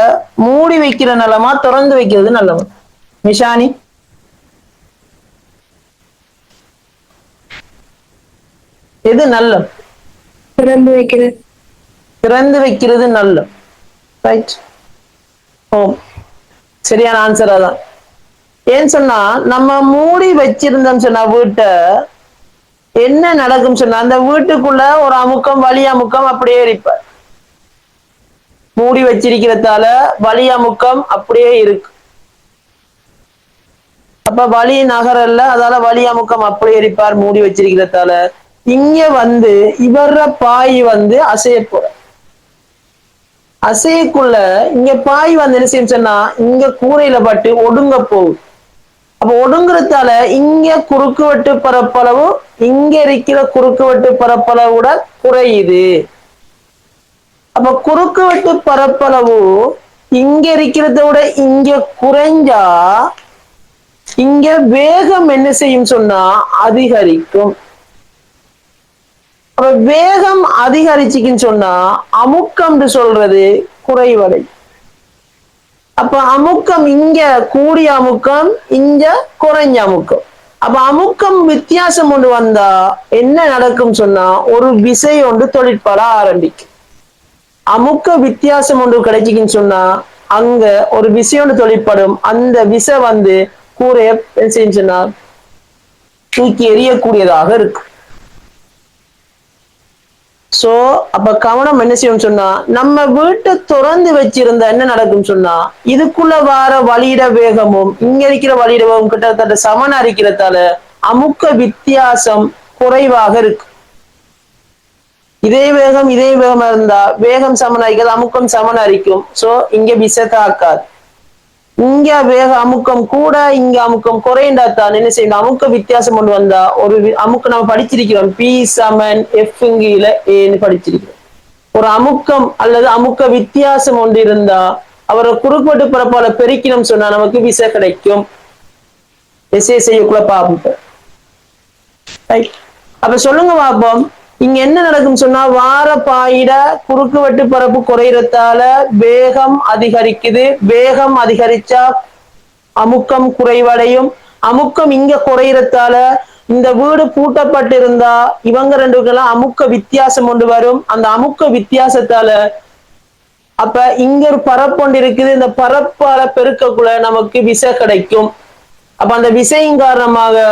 Speaker 1: மூடி வைக்கிற நிலமா திறந்து வைக்கிறது நல்லமா? மிஷானி, எது நல்ல?
Speaker 3: திறந்து வைக்கிறது.
Speaker 1: திறந்து வைக்கிறது நல்ல. ரைட். ஓ, சரியான ஆன்சர் அதான். ஏன்னு சொன்னா, நம்ம மூடி வச்சிருந்தோம் சொன்னா வீட்டை என்ன நடக்கும் சொன்னா, அந்த வீட்டுக்குள்ள ஒரு அமுக்கம் வலி அமுக்கம் அப்படியே இருப்பார். மூடி வச்சிருக்கிறதால வலி அமுக்கம் அப்படியே இருக்கு. அப்ப வலி நகரல்ல, அதால வலி அமுக்கம் அப்படியே இருப்பார் மூடி வச்சிருக்கிறதால. இங்க வந்து இவர பாய் வந்து அசைய போற, அசையக்குள்ள இங்க பாய் வந்து என்ன செய்யும் சொன்னா இங்க கூரையில பட்டு ஒடுங்க போகுது. அப்ப ஒடுங்குறதால இங்க குறுக்குவெட்டு பரப்பளவு இங்க இருக்கிற குறுக்குவெட்டு பரப்பளவுட குறையுது. அப்ப குறுக்கு வெட்டு பரப்பளவு இங்க இருக்கிறத விட இங்க குறைஞ்சா இங்க வேகம் என்ன செய்யும் சொன்னா அதிகரிக்கும். அப்ப வேகம் அதிகரிச்சுக்குன்னு சொன்னா அமுக்கம் சொல்றது குறைவடை. அப்ப அமுக்கம் இங்க கூடிய அமுக்கம், இங்க குறைஞ்ச அமுக்கம். அப்ப அமுக்கம் வித்தியாசம் ஒன்று வந்தா என்ன நடக்கும் சொன்னா ஒரு விசை ஒன்று தொழிற்பட ஆரம்பிக்கும். அமுக்க வித்தியாசம் ஒன்று கிடைச்சிக்குன்னு சொன்னா அங்க ஒரு விசை ஒன்று தொழிற்படும். அந்த விசை வந்து கூரைய சொன்னா தூக்கி எறியக்கூடியதாக இருக்கு. சோ அப்ப கவனம் என்ன செய்யும் சொன்னா நம்ம வீட்டை திறந்து வச்சிருந்தா என்ன நடக்கும் சொன்னா இதுக்குள்ள வார வழியிட வேகமும் இங்க இருக்கிற வழியிட வேகம் கிட்டத்தட்ட சமனா இருக்கிறதால அமுக்க வித்தியாசம் குறைவாக இருக்கு. இதே வேகம் இருந்தா வேகம் சமனாரிக்காது, அமுக்கம் சமனாரிக்கும். சோ இங்க விசை தாக்காது. இங்க வேக அமுக்கம் கூட, இங்க அமுக்கம் குறைந்தாத்தான் என்ன செய்யணும் அமுக்க வித்தியாசம் கொண்டு வந்தா ஒரு அமுக்கம் நம்ம படிச்சிருக்கிறோம் P = F ஏன்னு படிச்சிருக்கிறோம். ஒரு அமுக்கம் அல்லது அமுக்க வித்தியாசம் ஒன்று இருந்தா அவரை குறுக்குவெட்டு பரப்பால பெருக்கினம் சொன்னா நமக்கு விசை கிடைக்கும். விசை செய்யக்குள்ள பார்ப்போம். அப்ப சொல்லுங்க பார்ப்போம், இங்க என்ன நடக்கும் சொன்னா வார பாயிட குறுக்கு வெட்டு பரப்பு குறையறதால வேகம் அதிகரிக்குது. வேகம் அதிகரிச்சா அமுக்கம் குறைவடையும். அமுக்கம் இங்க குறையறதால இந்த வீடு பூட்டப்பட்டிருந்தா இவங்க ரெண்டுக்கெல்லாம் அமுக்க வித்தியாசம் கொண்டு வரும். அந்த அமுக்க வித்தியாசத்தால அப்ப இங்க ஒரு பரப்பு ஒன்று இருக்குது, இந்த பரப்பால பெருக்கக்குள்ள நமக்கு விசை கிடைக்கும். அப்ப அந்த விசையின் காரணமாக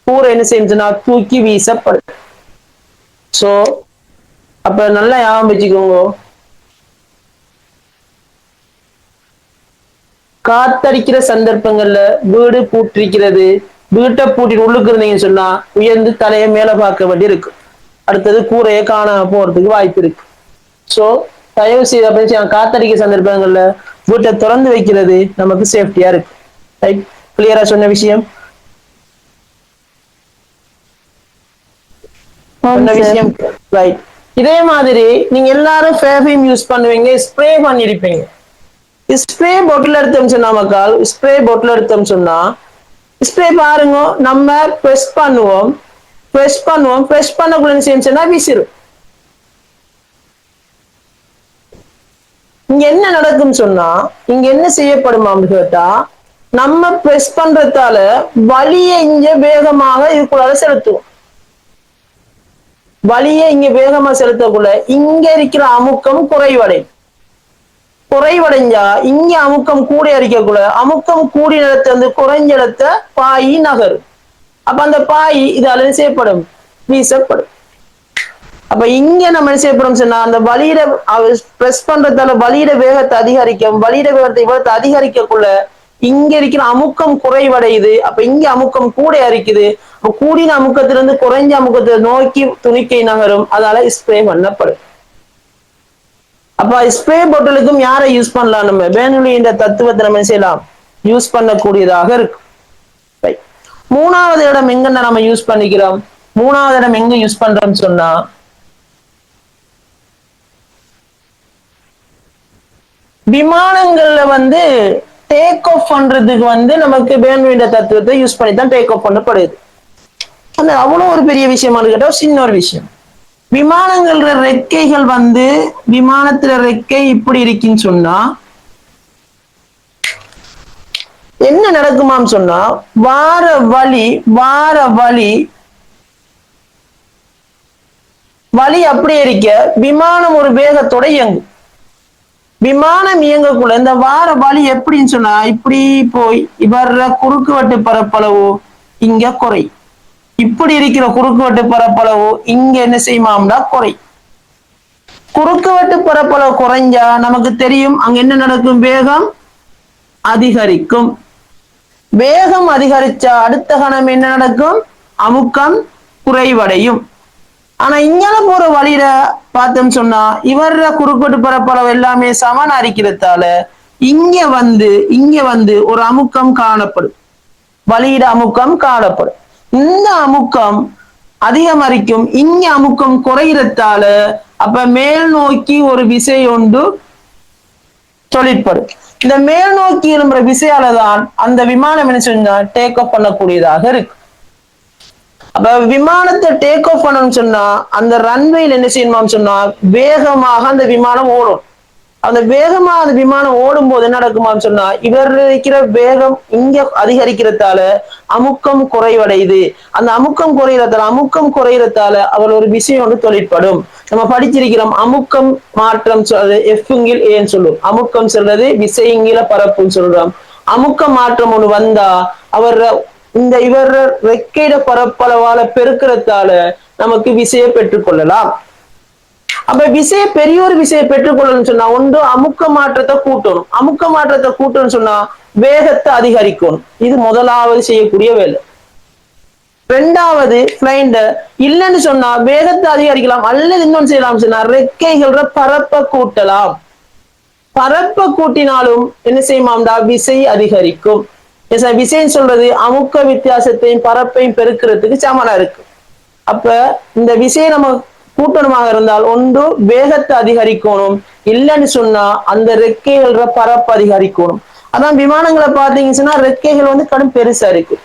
Speaker 1: கூரை என்ன செஞ்சுன்னா தூக்கி வீசப்படும். சோ அப்ப நல்லா ஞாபகம் வச்சுக்கோங்க, காத்தடிக்கிற சந்தர்ப்பங்கள்ல வீடு பூட்டிருக்கிறது, வீட்டை பூட்டிட்டு உள்ளுக்கு இருந்தீங்கன்னு சொன்னா உயர்ந்து தலையை மேல பார்க்க வேண்டி இருக்கு. அடுத்தது கூரையை காணாம போறதுக்கு வாய்ப்பு இருக்கு. சோ தயவு செய்த காத்தடிக்கிற சந்தர்ப்பங்கள்ல வீட்டை திறந்து வைக்கிறது நமக்கு சேஃப்டியா இருக்கு. ரைட், கிளியரா சொன்ன விஷயம் ரைட். இதே மாதிரி நீங்க எல்லாரும் பெர்ஃப்யூம் யூஸ் பண்ணுவீங்க, ஸ்ப்ரே பண்ணிருப்பீங்க. ஸ்ப்ரே பாட்டில் எடுத்தோம் சொன்னா மக்கள், ஸ்ப்ரே பாட்டில் எடுத்தோம் சொன்னா ஸ்ப்ரே பாருங்க, நம்ம ப்ரெஸ் பண்ணுவோம் ப்ரெஸ் பண்ணக்குள்ள செஞ்சோன்னா விசிறும். இங்க என்ன நடக்கும் சொன்னா இங்க என்ன செய்யப்படுமான்னு கேட்டா நம்ம ப்ரெஸ் பண்றதால வலியை இங்க வேகமாக இதுக்குள்ளால செலுத்துவோம். வலியை இங்க வேகமா செலுத்தக்குள்ள இங்க இருக்கிற அமுக்கம் குறைவடைஞ்சா இங்க அமுக்கம் கூடி அரிக்கக்குள்ள அமுக்கம் கூடி இடத்தை வந்து குறைஞ்ச இடத்த பாயி நகரும். அப்ப அந்த பாய் இதால செய்யப்படும், வீசப்படும். அப்ப இங்க நம்ம என்ன செய்யப்படும் சொன்னா அந்த வலியிட பிரஸ் பண்றதால வலியிட வேகத்தை அதிகரிக்கும். வலியிட வேகத்தை இவ்வளவு அதிகரிக்கக்குள்ள இங்க இருக்கிற அமுக்கம் குறைவடையுது. அப்ப இங்க அமுக்கம் கூட அரிக்குது. கூடின அமுக்கத்திலிருந்து குறைஞ்ச அமுக்கத்தை நோக்கி துணிக்கை நகரும். அதால ஸ்ப்ரே பண்ணப்படும். அப்ப ஸ்ப்ரே பாட்டிலுக்கும் யாரை யூஸ் பண்ணலாம், நம்ம பெர்னௌலி என்ற தத்துவத்தை நம்ம செய்யலாம், யூஸ் பண்ணக்கூடியதாக இருக்கு. மூணாவது இடம் எங்க நம்ம யூஸ் பண்ணிக்கிறோம், மூணாவது இடம் எங்க யூஸ் பண்றோம்னு சொன்னா விமானங்கள்ல வந்து டேக் ஆஃப் பண்றதுக்கு வந்து நமக்கு பெர்னௌலி தத்துவத்தை யூஸ் பண்ணி தான் டேக் ஆஃப் பண்ணப்படுது. அந்த அவ்வளவு ஒரு பெரிய விஷயமா கேட்டா சின்ன ஒரு விஷயம். விமானங்கள்ல ரெக்கைகள் வந்து விமானத்துல ரெக்கை இப்படி இருக்குன்னு சொன்னா என்ன நடக்குமான்னு சொன்னா வார வழி அப்படியே இருக்க விமானம் ஒரு வேகத்தோட இயங்கும். விமானம் இயங்கக்குள்ள இந்த வார வழி எப்படின்னு சொன்னா இப்படி போய் இவர குறுக்குவெட்டு பரப்பளவு இங்க குறை, இப்படி இருக்கிற குறுக்குவெட்டு பரப்பளவு இங்க என்ன செய்யுமாம்னா குறை. குறுக்குவெட்டு பரப்பளவு குறைஞ்சா நமக்கு தெரியும் அங்க என்ன நடக்கும், வேகம் அதிகரிக்கும். வேகம் அதிகரிச்சா அடுத்த கணம் என்ன நடக்கும், அமுக்கம் குறைவடையும். ஆனா இங்கால போற வழியில பார்த்தோம் சொன்னா இவர குறுக்குவெட்டு பரப்பளவு எல்லாமே சமனா இருக்கிறதால இங்க வந்து ஒரு அமுக்கம் காணப்படும், வழியிட அமுக்கம் காணப்படும். இந்த அமுக்கம் அதிகமரிக்கும், இங்க அமுக்கம் குறைகிறதால அப்ப மேல் நோக்கி ஒரு விசை ஒன்று தொழிற்படும். இந்த மேல் நோக்கி எழும்புற விசையால தான் அந்த விமானம் என்ன செஞ்சா டேக் ஆஃப் பண்ணக்கூடியதாக இருக்கு. அப்ப விமானத்தை டேக் ஆஃப் பண்ணணும்னு சொன்னா அந்த ரன்வேல என்ன செய்யணும்னு சொன்னா வேகமாக அந்த விமானம் ஓடும். அந்த வேகமா அந்த விமானம் ஓடும் போது என்ன நடக்குமான்னு சொன்னா இவர் இருக்கிற வேகம் இங்க அதிகரிக்கிறதால அமுக்கம் குறைவடையுது. அந்த அமுக்கம் குறைகிறதால அவர் ஒரு விஷயம் வந்து தொழிற்படும். நம்ம படிச்சிருக்கிறோம் அமுக்கம் மாற்றம் எஃப்ங்கில் ஏன்னு சொல்லுவோம். அமுக்கம் சொல்றது விசைங்கில பரப்புன்னு சொல்றோம். அமுக்க மாற்றம் ஒண்ணு வந்தா அவர் இவர் ரெக்கையிட பரப்பளவால பெருக்கிறதால நமக்கு விசையை பெற்றுக்கொள்ளலாம். அப்ப பெரிய ஒரு விசையை பெற்றுக்கொள்ளணும்னு சொன்னா ஒன்று அமுக்க மாற்றத்தை கூட்டணும் சொன்னா வேகத்தை அதிகரிக்கணும். இது முதலாவது செய்யக்கூடிய வேலை. ரெண்டாவது பிளைண்டர் இல்லைன்னு சொன்னா வேகத்தை அதிகரிக்கலாம் அல்லது இன்னொன்னு செய்யலாம் சொன்னா ரெக்கைகள பரப்ப கூட்டலாம். பரப்ப கூட்டினாலும் என்ன செய்யுமாம்டா விசை அதிகரிக்கும். விசைன்னு சொல்றது அமுக்க வித்தியாசத்தையும் பரப்பையும் பெருக்கிறதுக்கு சமனா இருக்கு. அப்ப இந்த விசையை நம்ம கூட்டணுமாக இருந்தால் ஒன்று வேகத்தை அதிகரிக்கணும், இல்லைன்னு சொன்னா அந்த ரெக்கைகள பரப்பு அதிகரிக்கணும். அதான் விமானங்களை பார்த்தீங்கன்னா ரெக்கைகள் வந்து கடும் பெருசா இருக்கு.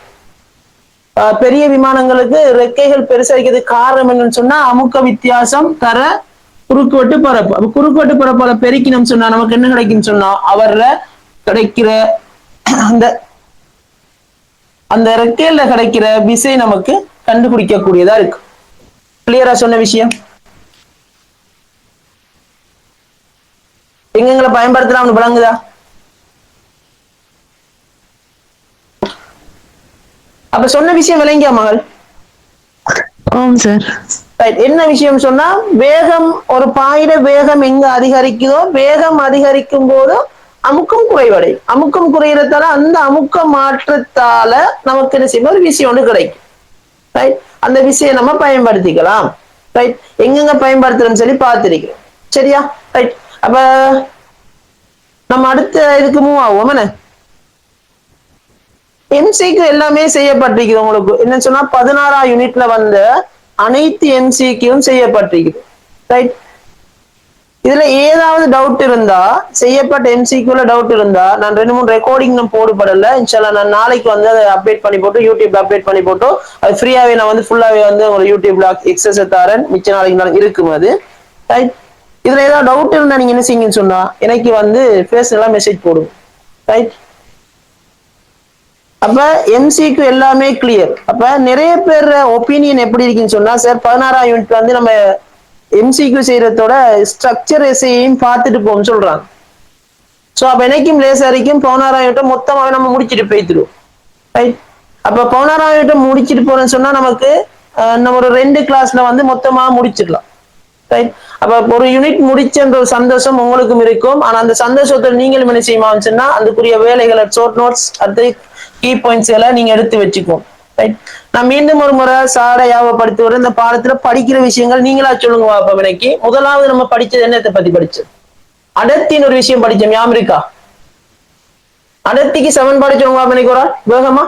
Speaker 1: பெரிய விமானங்களுக்கு ரெக்கைகள் பெருசா இருக்கிறதுக்கு காரணம் என்னன்னு சொன்னா அமுக்க வித்தியாசம் தர குறுக்குவெட்டு பரப்பு. அப்ப குறுக்குவெட்டு பரப்பால பெருக்கணும்னு சொன்னா நமக்கு என்ன கிடைக்கும்னு சொன்னா அவர்ல கிடைக்கிற அந்த ரெக்கையில கிடைக்கிற விசை நமக்கு கண்டுபிடிக்கக்கூடியதா இருக்கு. கிளியரா சொன்ன விஷயம் எங்களை பயன்படுத்தலாம் விளங்குதா? அப்ப சொன்ன விஷயம் விளங்கியா மகள்? என்ன விஷயம் சொன்னா வேகம் ஒரு பாயிர வேகம் எங்க அதிகரிக்குதோ வேகம் அதிகரிக்கும் போது அமுக்கம் குறைவடையும். அமுக்கம் குறைகிறதால அந்த அமுக்க மாற்றத்தால நமக்கு என்ன செய்யும் ஒரு விஷயம் ஒன்று கிடைக்கும். ரைட், அந்த விஷயம் நம்ம பயன்படுத்திக்கலாம். ரைட், எங்கெங்க பயன்படுத்துறோம்னு சொல்லி பார்த்திருக்கிறோம். சரியா? ரைட், அப்ப நம்ம அடுத்த இதுக்கு மூவ் ஆகும். என்ன எம்சிக்கு எல்லாமே செய்யப்பட்டிருக்குது. உங்களுக்கு என்ன சொன்னா 16ஆம் யூனிட்ல வந்த அனைத்து எம்சிக்கும் செய்யப்பட்டிருக்குது. ரைட், இதுல ஏதாவது டவுட் இருந்தா செய்யப்பட்ட எம்சிக்குள்ள டவுட் இருந்தா நான் 2-3 ரெக்கார்டிங் நான் போடுபடல. இன்ஷால்லா நான் நாளைக்கு வந்து அதை அப்டேட் பண்ணி போட்டு யூடியூப்ல அப்டேட் பண்ணி போட்டு அது ஃப்ரீயாவே நான் வந்து ஃபுல்லாவே வந்து உங்க யூடியூப்ல எக்ஸஸ் தாரன் மிச்ச நாளைக்கு நான் இருக்கும். அது ரைட், இதுல ஏதாவது டவுட் இருந்தா நீங்க என்ன செய்யுங்கன்னு சொன்னா எனக்கு வந்து பேர்சனலா மெசேஜ் போடுங்க. ரைட், அப்ப எம்சிக்கு எல்லாமே கிளியர். அப்ப நிறைய பேர் ஒப்பீனியன் எப்படி இருக்குன்னு சொன்னா சார் 16ஆம் யூனிட் வந்து நம்ம எம்சிக்கு செய்யறதோட ஸ்ட்ரக்சர் எஸ்ஐயும் பார்த்துட்டு போகும் சொல்றாங்க. சோ அப்ப எனக்கும் லேசரிக்கும் 16ஆம் யூனிட் மொத்தமாக நம்ம முடிச்சுட்டு போய்த்துருவோம். ரைட், அப்ப 16ஆம் யூனிட் முடிச்சுட்டு போறோம்னு சொன்னா நமக்கு நம்ம ஒரு 2 கிளாஸ்ல வந்து மொத்தமா முடிச்சிடலாம். ரைட், அப்ப ஒரு யூனிட் முடிச்சன்ற ஒரு சந்தோஷம் உங்களுக்கும் இருக்கும். ஆனா அந்த சந்தோஷத்தை நீங்களும் என்ன செய்யுமான்னு சொன்னா அதுக்குரிய வேலைகளை ஷார்ட் நோட்ஸ் அடுத்து கீ பாயிண்ட்ஸ் எல்லாம் நீங்க எடுத்து வச்சுக்கோம். ரைட், நான் மீண்டும் ஒரு முறை சாரை யாவப்படுத்தி வர இந்த பாடத்துல படிக்கிற விஷயங்கள் நீங்களா சொல்லுங்க பாப்பா. இன்னைக்கு முதலாவது நம்ம படிச்சது என்னத்தை பத்தி படிச்சோம்? அடர்த்தின்னு ஒரு விஷயம் படிச்சோம். ஞாபகம் இருக்கா? அடர்த்திக்கு சமன்பாடு சொல்லுங்க பாப்பா. இன்னைக்கு ஒரு வேகமா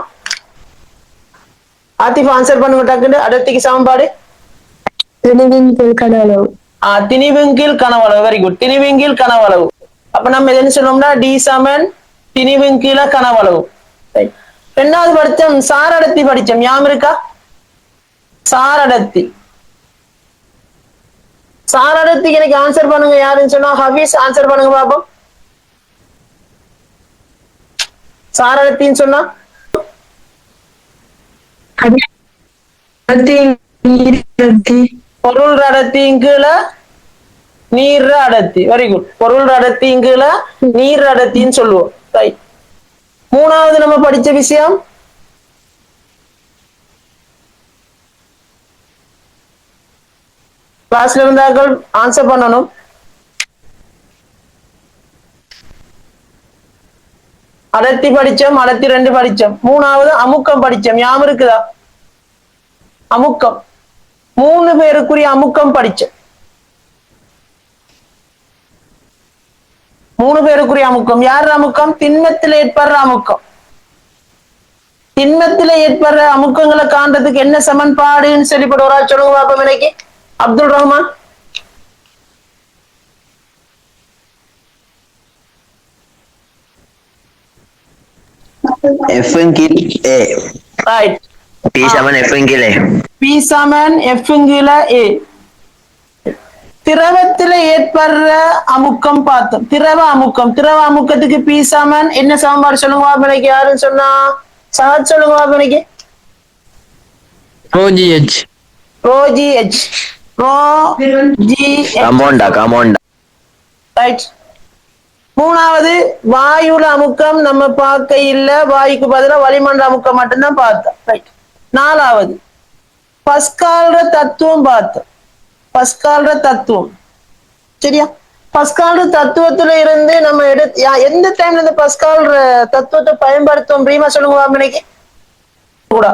Speaker 1: ஆத்திஃபா ஆன்சர் பண்ணுங்க டக்குன்னு. அடர்த்திக்கு சமன்பாடு திணிவின் கீழ் கனவளவு. வெரி குட், திணிவின் கீழ் கனவளவு. அப்ப நம்ம என்ன சொல்லணும்னா டி சமன் திணிவின் கீழ கனவளவு. ரெண்டாவது படிச்சோம் சார் அடர்த்தி படிச்சோம். ஞாபகம் இருக்கா? சார் அடர்த்தி. சார் அடர்த்திக்கு எனக்கு ஆன்சர் பண்ணுங்க யாருன்னு சொன்னா ஹபீஸ் ஆன்சர் பண்ணுங்க பாப்போம். சார் அடர்த்தின்னு சொன்னா பொருள் அடர்த்தியின் கீழ நீர் அடர்த்தி. வெரி குட், பொருள் அடர்த்தியின் கீழ நீர் அடர்த்தின்னு சொல்லுவோம். ரைட், மூணாவது நம்ம படிச்ச விஷயம் கிளாஸ்ல இருந்தார்கள் ஆன்சர் பண்ணணும். அடர்த்தி படிச்சோம், அடர்த்தி 2 படிச்சோம். மூணாவது அமுக்கம் படிச்சோம். ஞாபகம் இருக்குதா? அமுக்கம் 3 பேருக்குரிய அமுக்கம் படிச்சோம். 3 பேருக்குரிய அமுக்கம். யார் அமுக்கம்? திண்மத்தில் ஏற்படுற அமுக்கம். திண்மத்தில் ஏற்படுற அமுக்கங்களை காண்றதுக்கு என்ன சமன்பாடுன்னு சொல்லிப்பட்டு ஒரு சொல்லுங்க பாப்போம். இன்னைக்கு அப்துல் ரஹ்மான்
Speaker 2: F கீழ் A.
Speaker 1: ரைட்.
Speaker 2: P சமன் F கீழ் A.
Speaker 1: பி சமன் எஃப் கீழ ஏ. திரவத்துல ஏற்படுற அமுக்கம் பார்த்தோம். திரவ அமுக்கத்துக்கு பி சமன் என்ன சமன்பாடு சொல்லுங்க பாப்பனைக்கு? யாருன்னு சொன்னா சார் சொல்லுங்க பாப்பனைக்கு.
Speaker 3: OGH.
Speaker 1: ரோஜிஹெச். ரோஜிஹெச்.
Speaker 2: காம்பவுண்டா.
Speaker 1: ரைட். மூணாவது வாயுல அமுக்கம் நம்ம பார்க்க இல்ல, வாயுக்கு பதிலா வளிமண்டல அமுக்கம் மட்டும்தான் பார்த்தோம். ரைட். நாலாவது பஸ்கால்ற தத்துவம் பார்த்தோம். பஸ்கால்ற தத்துவம் சரியா? பஸ்கால்ற தத்துவத்துல இருந்து நம்ம எந்த டைம்ல இந்த பஸ்கால்ற தத்துவத்தை பயன்படுத்துவோம் பிரியமா சொல்லுங்க இன்னைக்கு கூட.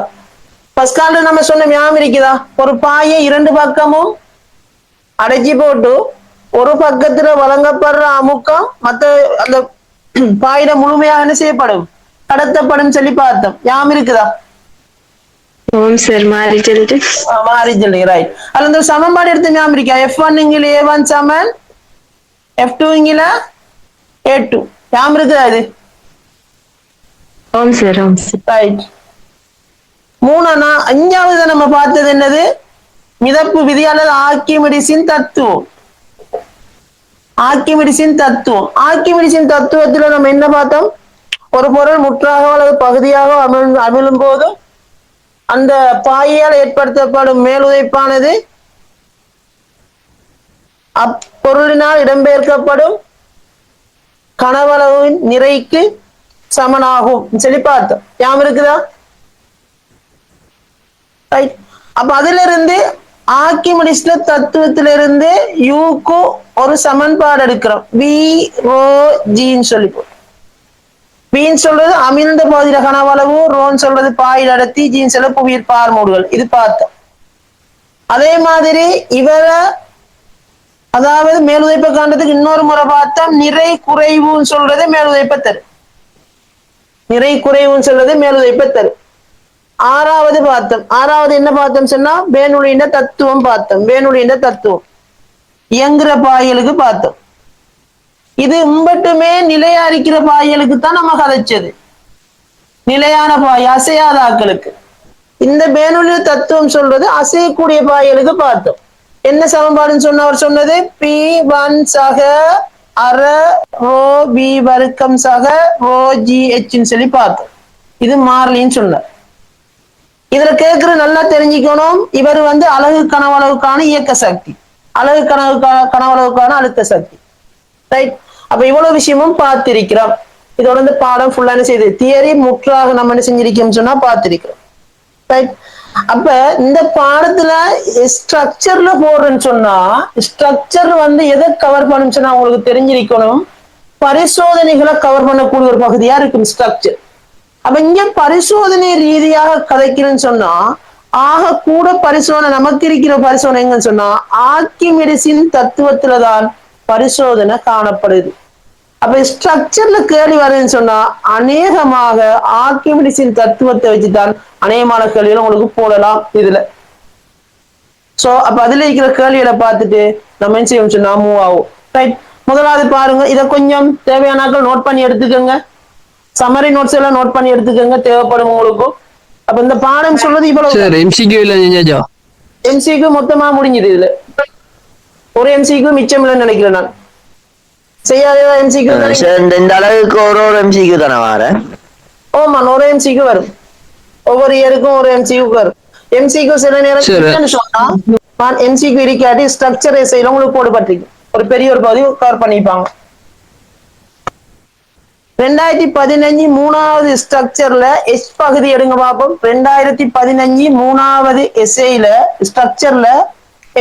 Speaker 1: பஸ்கால்ற நம்ம சொன்ன ஞாபகம் இருக்குதா? ஒரு பாயை இரண்டு பக்கமும் அடைச்சி போட்டு ஒரு பக்கத்துல வழங்கப்படுற அமுக்கம் மத்த அந்த பாயிட முழுமையாக என்ன செய்யப்படும்? கடத்தப்படும் சொல்லி பார்த்தோம். ஞாபகம் இருக்குதா?
Speaker 3: ஓம் சார் மாறி சொல்லிட்டு
Speaker 1: மாறி சொல்லுங்க. ரைட். அதுல இந்த சமன்பாடு எடுத்து ஞாபகம் இருக்கா? F1 இங்கில A1 சமன் F2 இங்கில A2. ஞாபகம் இருக்குதா இது?
Speaker 3: ஓம் சார்
Speaker 1: ரைட். அஞ்சாவது நம்ம பார்த்தது என்னது? மிதப்பு விதி அல்லது ஆர்க்கிமிடிஸின் தத்துவம். ஆர்க்கிமிடிஸின் தத்துவத்துல நம்ம என்ன பார்த்தோம்? ஒரு பொருள் முற்றாக அல்லது பகுதியாக அமிழும் போது அந்த பாயால் ஏற்படுத்தப்படும் மேலுதைப்பானது அப்பொருளினால் இடம்பெயர்க்கப்படும் கனவளவின் நிறைக்கு சமனாகும் சொல்லி பார்த்தோம். ஞாபகம் இருக்குதா? அப்ப அதுல இருந்து ஆர்க்கிமிடிஸ் தத்துவத்திலிருந்து யூக்கு ஒரு சமன்பாடு எடுக்கிறோம். வி ரோ ஜின்னு சொல்லி வீன் சொல்றது அமிழ்ந்த பகுதியில கனவளவு, ரோன் சொல்றது பாயில் அடர்த்தி, ஜீன் சொல்ல புவியீர்ப்பு பார்மூடுகள். இது பார்த்தோம். அதே மாதிரி அதாவது மேலுதைப்பை காண்றதுக்கு இன்னொரு முறை பார்த்தோம். நிறை குறைவுன்னு சொல்றது மேலுதைப்பை தரும். ஆறாவது பார்த்தோம். என்ன பார்த்தோம் சொன்னா பேனுடைய தத்துவம் பார்த்தோம். இயங்குற பாயலுக்கு பார்த்தோம். இது மட்டுமே நிலையா இருக்கிற பாயலுக்கு தான் நம்ம கதைச்சது. நிலையான பாய் அசையாத ஆக்களுக்கு. இந்த பேனுடைய தத்துவம் சொல்றது அசையக்கூடிய பாயலுக்கு பார்த்தோம். என்ன சமன்பாடுன்னு அவர் சொன்னது P1 சக அர ரோ பி வர்க்கம் சக ரோ GH சொல்லி பார்த்தோம். இது மாறலின்னு சொன்னார். இதுல கேட்கிற நல்லா தெரிஞ்சுக்கணும். இவர் அலகு கனவளவுக்கான இயக்க சக்தி, அலகு கனவளவுக்கான அழுத்த சக்தி. ரைட். அப்ப இவ்வளவு விஷயமும் பார்த்திருக்கிறோம். இதோட பாடம் ஃபுல்லா என்ன செய்யுது? தியரி முற்றாக நம்ம என்ன செஞ்சிருக்கோம் சொன்னா பார்த்திருக்கிறோம். ரைட். அப்ப இந்த பாடத்துல ஸ்ட்ரக்சர்ல போடுறேன்னு சொன்னா ஸ்ட்ரக்சர் எதை கவர் பண்ணும் சொன்னா உங்களுக்கு தெரிஞ்சிருக்கணும். பரிசோதனைகளை கவர் பண்ணக்கூடிய ஒரு பகுதியா இருக்கும் ஸ்ட்ரக்சர். அப்ப இங்க பரிசோதனை ரீதியாக கதைக்கிறேன்னு சொன்னா ஆக கூட பரிசோதனை நமக்கு இருக்கிற பரிசோதனை எங்கன்னு சொன்னா ஆர்க்கிமிடிஸின் தத்துவத்துலதான் பரிசோதனை காணப்படுது. அப்ப ஸ்ட்ரக்சர்ல கேள்வி வருதுன்னு சொன்னா அநேகமாக ஆர்க்கிமிடிஸின் தத்துவத்தை வச்சுதான் அநேகமான கேள்விகளை உங்களுக்கு போடலாம் இதுல. சோ அப்ப அதுல இருக்கிற கேள்விகளை பார்த்துட்டு நம்ம என்ன செய்வோம் சொன்னா மூவ் ஆகும். ரைட். முதலாவது பாருங்க, இதை கொஞ்சம் தேவையானாக்கள் நோட் பண்ணி எடுத்துக்கோங்க. சம்மரி நோட்ஸ் எல்லாம் நோட் பண்ணி எடுத்துக்கோங்க, தேவைப்படும் உங்களுக்கு. அப்ப இந்த பாடம் சொல்றது இவ்வளவு. எம்சிக்கு மொத்தமா முடிஞ்சது. இதுல ஒரு எம்சிக்கு மிச்சம் இல்லைன்னு நினைக்கிறேன் நான். செய்யாத எம்சிக்கு
Speaker 2: இந்த அளவுக்கு ஒரு எம்சிக்கு தானே வர?
Speaker 1: ஓமா, ஒரு எம்சிக்கு வரும். ஒவ்வொரு இயருக்கும் ஒரு எம்சிக்கு வரும். எம்சிக்கு சில நேரம் சொன்னா எம்சிக்கு இருக்காட்டி ஸ்ட்ரக்சர் எஸ்ஐல உங்களுக்கு போடுபட்டிருக்கு. ஒரு பெரிய ஒரு பகுதி கவர் பண்ணிப்பாங்க. 2015 மூணாவது ஸ்ட்ரக்சர்ல எச் பகுதி எடுங்க பார்ப்போம். 2015 மூணாவது எஸ்ஐல ஸ்ட்ரக்சர்ல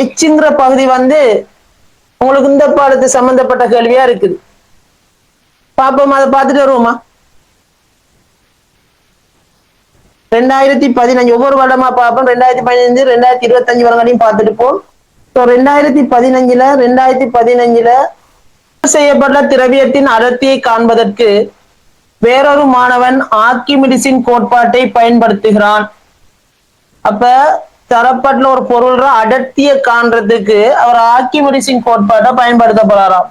Speaker 1: எச்ங்கிற பகுதி உங்களுக்கு இந்த பாடத்து சம்பந்தப்பட்ட கேள்வியா இருக்குது. பாப்போம், அதை பார்த்துட்டு வருவோமா? 2015 ஒவ்வொரு வருடமா பார்ப்போம். 2015 2025 வருடங்களையும் பார்த்துட்டு போம். 2015 செய்யப்பட்ட திரவியத்தின் அடர்த்தியை காண்பதற்கு வேறொரு மாணவன் ஆர்க்கிமிடிஸின் கோட்பாட்டை பயன்படுத்துகிறான். அப்ப தரப்பட்ட ஒரு பொருள் அடர்த்தியை காண்றதுக்கு அவர் ஆர்க்கிமிடிஸின் கோட்பாட்டை பயன்படுத்த போறாராம்.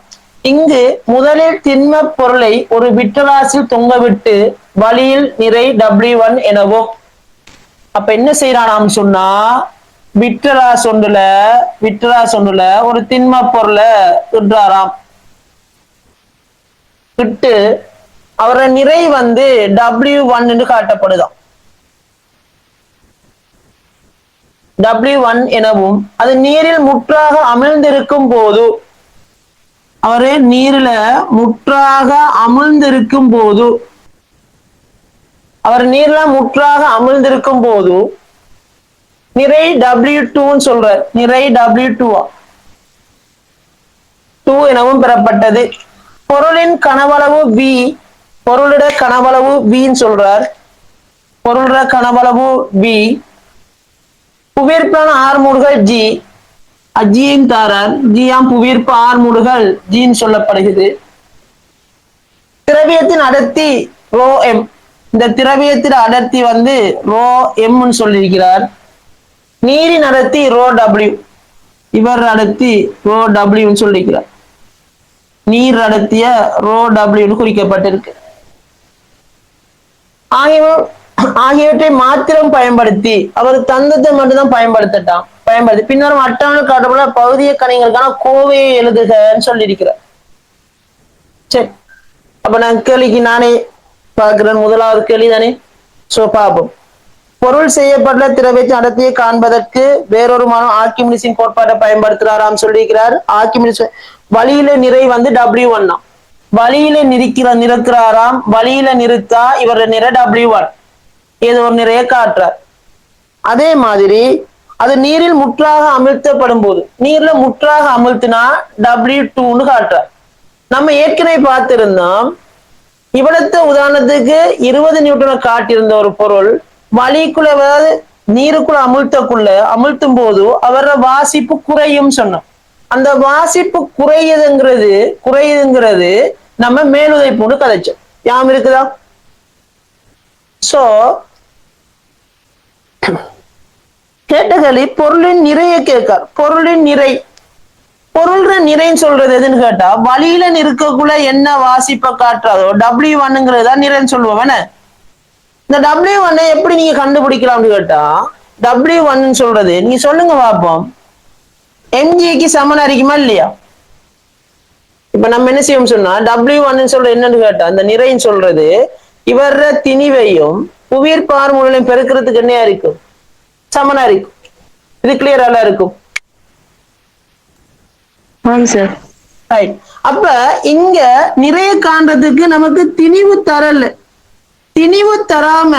Speaker 1: இங்கு முதலில் திண்ம பொருளை ஒரு விட்டராசில் தொங்கவிட்டு வழியில் நிறை W1 எனவும். அப்ப என்ன செய்யறானாம் சொன்னா விட்டராஸ் ஒன்றுல ஒரு திண்ம பொருளை விடுறாராம். விட்டு அவரோட நிறை வந்து W1 என்று காட்டப்படுதாம். W1 எனவும் அது நீரில் முற்றாக அமிழ்ந்திருக்கும் போது அவரே நீரில முற்றாக அமிழ்ந்திருக்கும் போது அவர் நீர்ல முற்றாக அமிழ்ந்திருக்கும் போது நிறை W2 சொல்ற நிறை W2 எனவும் பெறப்பட்டது. பொருளின் கனவளவு V பொருளிட கனவளவு V சொல்றார். பொருளிட கனவளவு V புவியீர்ப்பான ஆர்மூடுகள் G அஜியின் தாரார் ஜியாம் புவியீர்ப்பு ஆர்மூடுகள் ஜின்னு சொல்லப்படுகிறது. திரவியத்தின் அடர்த்தி ரோ எம் இந்த திரவியத்தின் அடர்த்தி வந்து ரோ எம்னு சொல்லியிருக்கிறார். நீரின் அடர்த்தி ரோ W இவர் அடர்த்தி ரோ டபிள்யூன்னு சொல்லியிருக்கிறார். நீர் அடர்த்திய ரோ டபிள்யூன்னு குறிக்கப்பட்டிருக்கு. ஆகியவற்றை மாத்திரம் பயன்படுத்தி அவர் தந்தத்தை மட்டும்தான் பயன்படுத்தி பின்னர் அட்டவணை காட்டப்பட பகுதிய கணிகளுக்கான கோவையை எழுதுகன்னு சொல்லியிருக்கிறார். சரி, அப்ப நான் கேள்விக்கு நானே பார்க்கிறேன். முதலாவது கேள்வி தானே. சோ பாப்போம். பொருள் செய்யப்பட்ட திரவியத்தின் அடர்த்தியை காண்பதற்கு வேறொரு மாணவன் ஆர்க்கிமிடிஸின் கோட்பாட்டை பயன்படுத்துறாராம் சொல்லியிருக்கிறார். ஆர்க்கிமிடிஸ் வழியில நிறை வந்து W1 தான். வழியில நிறுக்கிறாராம். வழியில நிறுத்தா இவர நிறை W1 ஏதோ ஒரு நிறைய காட்டுறார். அதே மாதிரி அது நீரில் முற்றாக அமிழ்த்தப்படும் போது நீர்ல முற்றாக அமிழ்த்தினா W2ன்னு காட்டுறார். நம்ம ஏற்கனவே பார்த்திருந்தோம். இவ்வளத்த உதாரணத்துக்கு 20 நியூட்டனை காட்டியிருந்த ஒரு பொருள் வழிக்குள்ள அதாவது நீருக்குள்ள அமிழ்த்தும் போது அவரோட வாசிப்பு குறையும் சொன்னோம். அந்த வாசிப்பு குறையுதுங்கிறது நம்ம மேலுதைப்போடு கதைச்சோம். யாம் இருக்குதா? சோ கேட்டகளி பொருளின் நிறைய கேட்கார். பொருளின் நிறைன்னு சொல்றது எதுன்னு கேட்டா வழியில இருக்கக்குள்ள என்ன வாசிப்பை காட்டுறதோ W1ங்கிறதா நிறைன்னு சொல்லுவோம். என்ன இந்த W1 எப்படி நீங்க கண்டுபிடிக்கலாம்னு கேட்டா W1 சொல்றது நீங்க சொல்லுங்க பார்ப்போம். mgக்கு சமனா இருக்குமா இல்லையா? இப்ப நம்ம என்ன செய்வோம் சொன்னா W1 சொல்றது என்னன்னு கேட்டா அந்த நிறைன்னு சொல்றது இவர திணிவையும் புவியீர்ப்பு ஆர்மூலையும் பெருக்கிறதுக்கு என்ன இருக்கும்? சமனா இருக்கும். இது கிளியரா இருக்கும். அப்ப இங்க நிறைய காண்றதுக்கு நமக்கு திணிவு தராம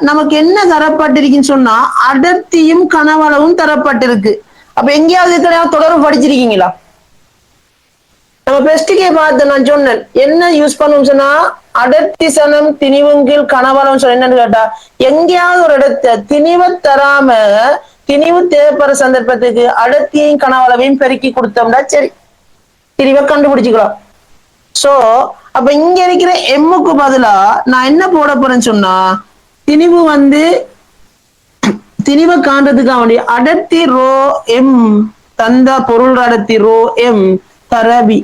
Speaker 1: நமக்கு என்ன தரப்பட்டிருக்குன்னு சொன்னா அடர்த்தியும் கனவளவும் தரப்பட்டிருக்கு. அப்ப எங்கேயாவது தொடர்பு படிச்சிருக்கீங்களா? நம்ம பெஸ்டிக்கே பார்த்து நான் சொன்னேன் என்ன யூஸ் பண்ணுவோம் சொன்னா அடர்த்தி சனம் திணிவுங்கில் கனவளம் சொல்ல என்னன்னு கேட்டா எங்கேயாவது ஒரு இடத்தை திணிவை தராம திணிவு தேவைப்படுற சந்தர்ப்பத்துக்கு அடர்த்தியையும் கனவளவையும் பெருக்கி கொடுத்தோம்னா சரி திணிவை கண்டுபிடிச்சுக்கலாம். சோ அப்ப இங்க இருக்கிற எம்முக்கு பதிலா நான் என்ன போட போறேன்னு சொன்னா திணிவு வந்து திணிவை காண்றதுக்காக வேண்டிய அடர்த்தி ரோ எம் தந்த பொருள் அடர்த்தி ரோ எம் தரபி.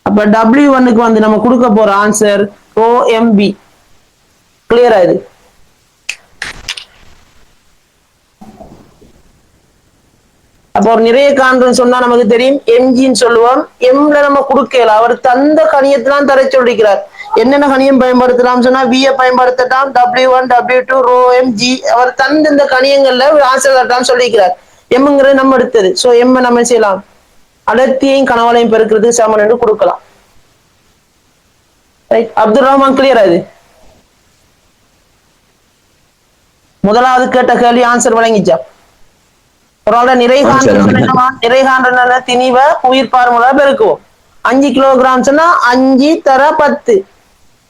Speaker 1: அப்ப W1க்கு வந்து நம்ம கொடுக்க போற ஆன்சர் ரோ எம் பி. கிளியரா இது? அப்போ ஒரு நிறைய காண்றன்னு சொன்னா நமக்கு தெரியும் எம்ஜின்னு சொல்லுவோம். எம்ல நம்ம கொடுக்கல அவர் தந்த கணியத்தெல்லாம் தர சொல்லிக்கிறார். என்னென்ன கணியம் பயன்படுத்தலாம் சொன்னா விய பயன்படுத்தலாம் W1 W2 row M G அவர் தந்த இந்த கணியங்கள்ல ஆன்சர் தரலாம் சொல்லிக்கிறார். எம்ங்கிறது நம்ம எடுத்தது. சோ எம் நம்ம செய்யலாம் அடர்த்தியையும் கனவளையும் பெருக்கிறதுக்கு சமன் என்று கொடுக்கலாம். அப்துல் ரஹ்மான் கிளியரா இது? முதலாவது கேட்ட கேள்வி ஆன்சர் வழங்கிச்சா? ஒரு ஆள நிறைகாண்ட திணிவ உயிர் பார்முலா பெருக்குவோம். 5 கிலோகிராம் சொன்னா 5 தர 10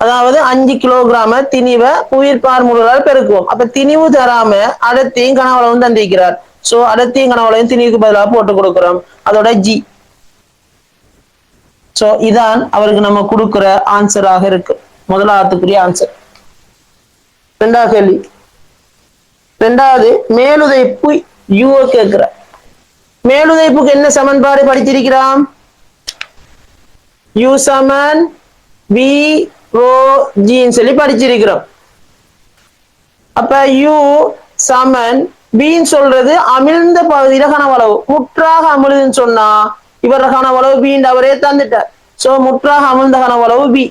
Speaker 1: அதாவது 5 கிலோகிராம திணிவ உயிர் பார்முலால் பெருக்குவோம். அப்ப திணிவு தராம அடர்த்தியும் கனவளவும் தந்திருக்கிறார். சோ அடர்த்தியும் கனவளையும் திணிவுக்கு பதிலாக போட்டு கொடுக்கிறோம். அதோட ஜி. சோ இதான் அவருக்கு நம்ம கொடுக்கிற ஆன்சராக இருக்கு. முதலாவதுக்குரிய ஆன்சர். ரெண்டாவது கேள்வி. ரெண்டாவது மேலுதைப்பு யூ கேட்கிற மேலுதைப்புக்கு என்ன சமன்பாடு படிச்சிருக்கிறான்? யூ சமன் வி ரோ ஜின்னு சொல்லி படிச்சிருக்கிறோம். அப்ப யூ சமன் பின்னு சொல்றது அமிழ்ந்த பகுதியில கனவளவு. முற்றாக அமிழ்துன்னு சொன்னா இவர கனவளவு பின்னு அவரே தந்துட்டார். சோ முற்றாக அமிழ்ந்த கனவளவு பி.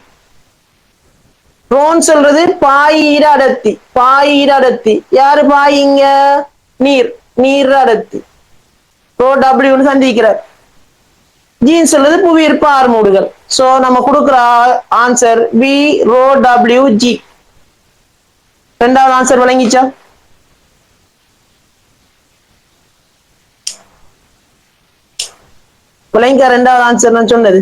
Speaker 1: ரோன் சொல்றது பாயிர அடர்த்தி. பாயிர அடர்த்தி யாரு பாயிங்க? நீர். நீர் அடர்த்தி. ரோ டபிள்யூன்னு சந்திக்கிறார். ஜீன் சொல்றது புவியீர்ப்பு ஆர்மூடுகள். சோ நம்ம கொடுக்குற answer V rho W G. ரெண்டாவது ஆன்சர் விளங்கிச்சா? விளங்க ரெண்டாவது ஆன்சர் நான் சொன்னது.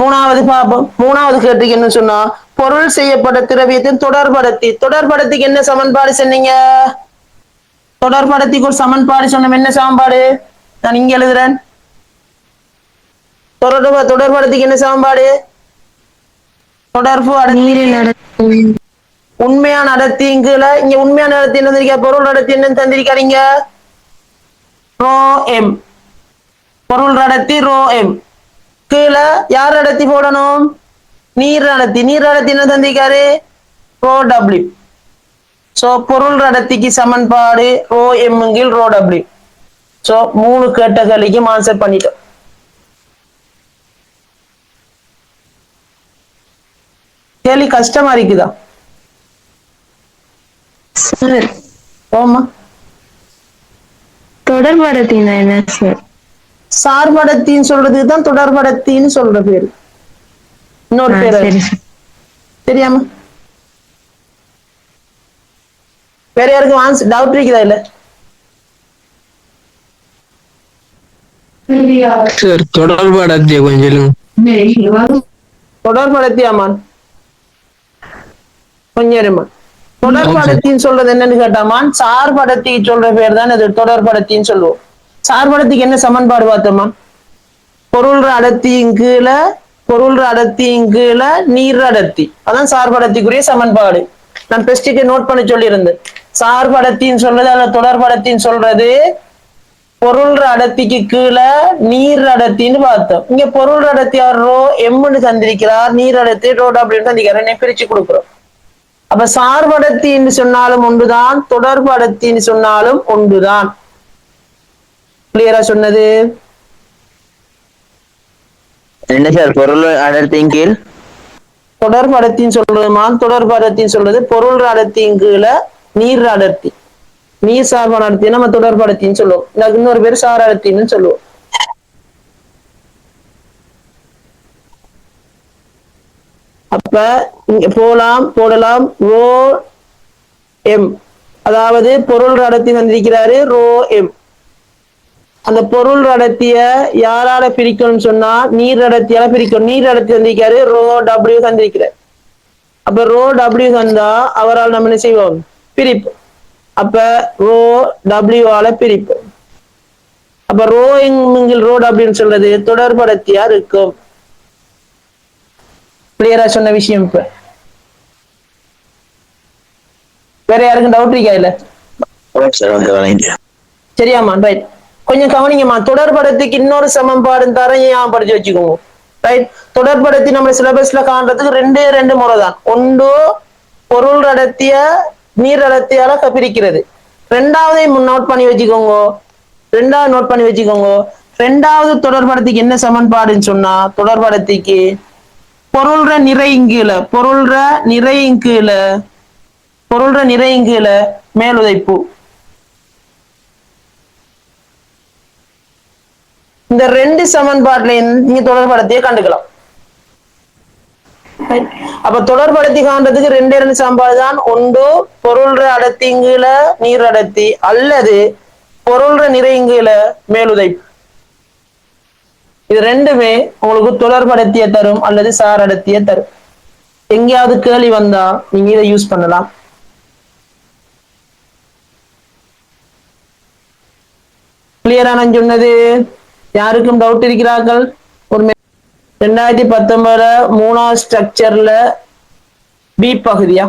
Speaker 1: மூணாவது பாப்போம். மூணாவது கேட்டுக்கு என்ன சொன்னா பொருள் செய்யப்பட்ட திரவியத்தின் தொடர்படத்தி. தொடர்படத்திக்கு என்ன சமன்பாடு சொன்னீங்க? தொடர்படத்திக்கு ஒரு சமன்பாடு சொன்னோம். என்ன சமன்பாடு? நான் இங்க எழுதுறேன். தொடர்படத்திக்கு என்ன சமன்பாடு? தொடர்பு உண்மையான அடர்த்திங்கள இங்க உண்மையான அடர்த்தி என்ன தந்திருக்க? பொருள் அடர்த்தி என்ன தந்திருக்காருங்க? Row M. பொருள் அடர்த்தி ரோ எம். கீழே யார் அடர்த்தி போடணும்? நீர் அடர்த்தி. நீர் அடர்த்தி என்ன தந்திருக்காரு? ரோ டபிள்யூ. சோ பொருள் அடர்த்திக்கு சமன்பாடு ரோ எம் ரோ டபிள்யூ. சோ 3 கேட்டகரிக்கும் ஆன்சர் பண்ணிட்டோம். கேள்வி கஷ்டமா இருக்குதா?
Speaker 3: சார்
Speaker 1: ஓமா
Speaker 3: தொடர்படத்தினா என்ன சார்?
Speaker 1: சார்படத்தின்னு சொல்றதுக்கு தான் தொடர்படத்தின்னு சொல்ற பேரு. இன்னொரு பேரு தெரியாம வேற யாருக்கும் டவுட் இருக்குதா? இல்ல
Speaker 4: சார் தொடர்படத்திய கொஞ்சம்
Speaker 1: தொடர்படத்தி ஆமான் கொஞ்சம் தொடர்படத்தின்னு சொல்றது என்னன்னு கேட்டாமான் சார்படத்தி சொல்ற பேர் தான் அது தொடர்படத்தின்னு சொல்லுவோம். சார்படத்திக்கு என்ன சமன்பாடு பார்த்தோமா? பொருள் அடர்த்தியின் கீழே பொருள் அடர்த்தியின் கீழே நீர் அடர்த்தி. அதான் சார்படத்திக்குரிய சமன்பாடு. நான் பெஸ்டிக்கு நோட் பண்ணி சொல்லியிருந்தேன். சார்படத்தின்னு சொல்றது அல்ல தொடர்படத்தின்னு சொல்றது பொருள் அடர்த்திக்கு கீழே நீர் அடர்த்தின்னு பார்த்தோம். இங்க பொருள் அடர்த்தி ரோ எம்னு தந்திருக்கிறார். நீர் அடர்த்தி ரோ அப்படின்னு தந்திருக்கிறார். பிரிச்சு கொடுக்குறோம். அப்ப சார்படத்தின்னு சொன்னாலும் ஒன்றுதான், தொடர்பு அடர்த்தின்னு சொன்னாலும் ஒன்றுதான். கிளியரா சொன்னது?
Speaker 2: என்ன சார் பொருள் அடர்த்தியின் கீழ்?
Speaker 1: தொடர்பு அடர்த்தின்னு சொல்றதுமா தொடர்பு அடர்த்தின்னு சொல்றது பொருள் அடர்த்தியின் கீழே நீர் அடர்த்தி. நீர் சார்பான அடர்த்தி நம்ம தொடர்பு அடர்த்தின்னு சொல்லுவோம். இன்னொரு பேர் சார் அடர்த்தின்னு சொல்லுவோம். அப்ப இங்க போடலாம் ரோ எம். அதாவது பொருள் அடர்த்தி தந்திருக்கிறாரு ரோ எம். அந்த பொருள் அடர்த்திய யாரால பிரிக்கணும்னு சொன்னா நீர் அடர்த்தியால பிரிக்கணும். நீர் அடர்த்தி தந்திருக்காரு ரோ டபிள்யூ தந்திருக்கிறார். அப்ப ரோ டபிள்யூ தந்தா அவரால் நம்ம என்ன செய்வோம்? பிரிப்போம். அப்ப ரோ டபிள்யூ ஆல பிரிப்போம். அப்ப ரோ எங்கில் ரோ டபிள்யூன்னு சொல்றது தொடர்படத்தியா இருக்கும். கிளியரா சொன்ன விஷயம். இப்ப வேற யாருக்கும் டவுட் இருக்கா? இல்ல சரியாமா? ரைட். கொஞ்சம் கவனிங்கம்மா. தொடர்படத்துக்கு இன்னொரு சமன்பாடு தரையும் படிச்சு வச்சுக்கோங்க. ரைட். தொடர்படத்தி நம்ம சிலபஸ்ல காண்றதுக்கு ரெண்டு முறை தான். ஒன்று பொருள் அடர்த்திய நீர் அடர்த்தியால பிரிக்கிறது. ரெண்டாவதையும் நோட் பண்ணி வச்சுக்கோங்க. ரெண்டாவது தொடர்படத்துக்கு என்ன சமன்பாடுன்னு சொன்னா தொடர்படத்திக்கு பொருள்ற நிறைங்கீழ மேலுதைப்பு. இந்த ரெண்டு சமன்பாட்டுல நீங்க தொடர்படத்தையே கண்டுக்கலாம். அப்ப தொடர்படத்தி காண்றதுக்கு ரெண்டு சமன்பாடு தான். ஒன்று பொருள்ற அடர்த்திங்கீழ நீர் அடர்த்தி அல்லது பொருள்ற நிறைங்கீழ மேலுதைப்பு. இது ரெண்டுமே உங்களுக்கு தொடர்படத்திய தரும் அல்லது சார் அடர்த்திய தரும். எங்கேயாவது கேள்வி வந்தா நீங்க இதை யூஸ் பண்ணலாம். கிளியரா நான் சொன்னது? யாருக்கும் டவுட் இருக்கிறார்கள்? ஒரு 2019 மூணாவது ஸ்ட்ரக்சர்ல பி பகுதியா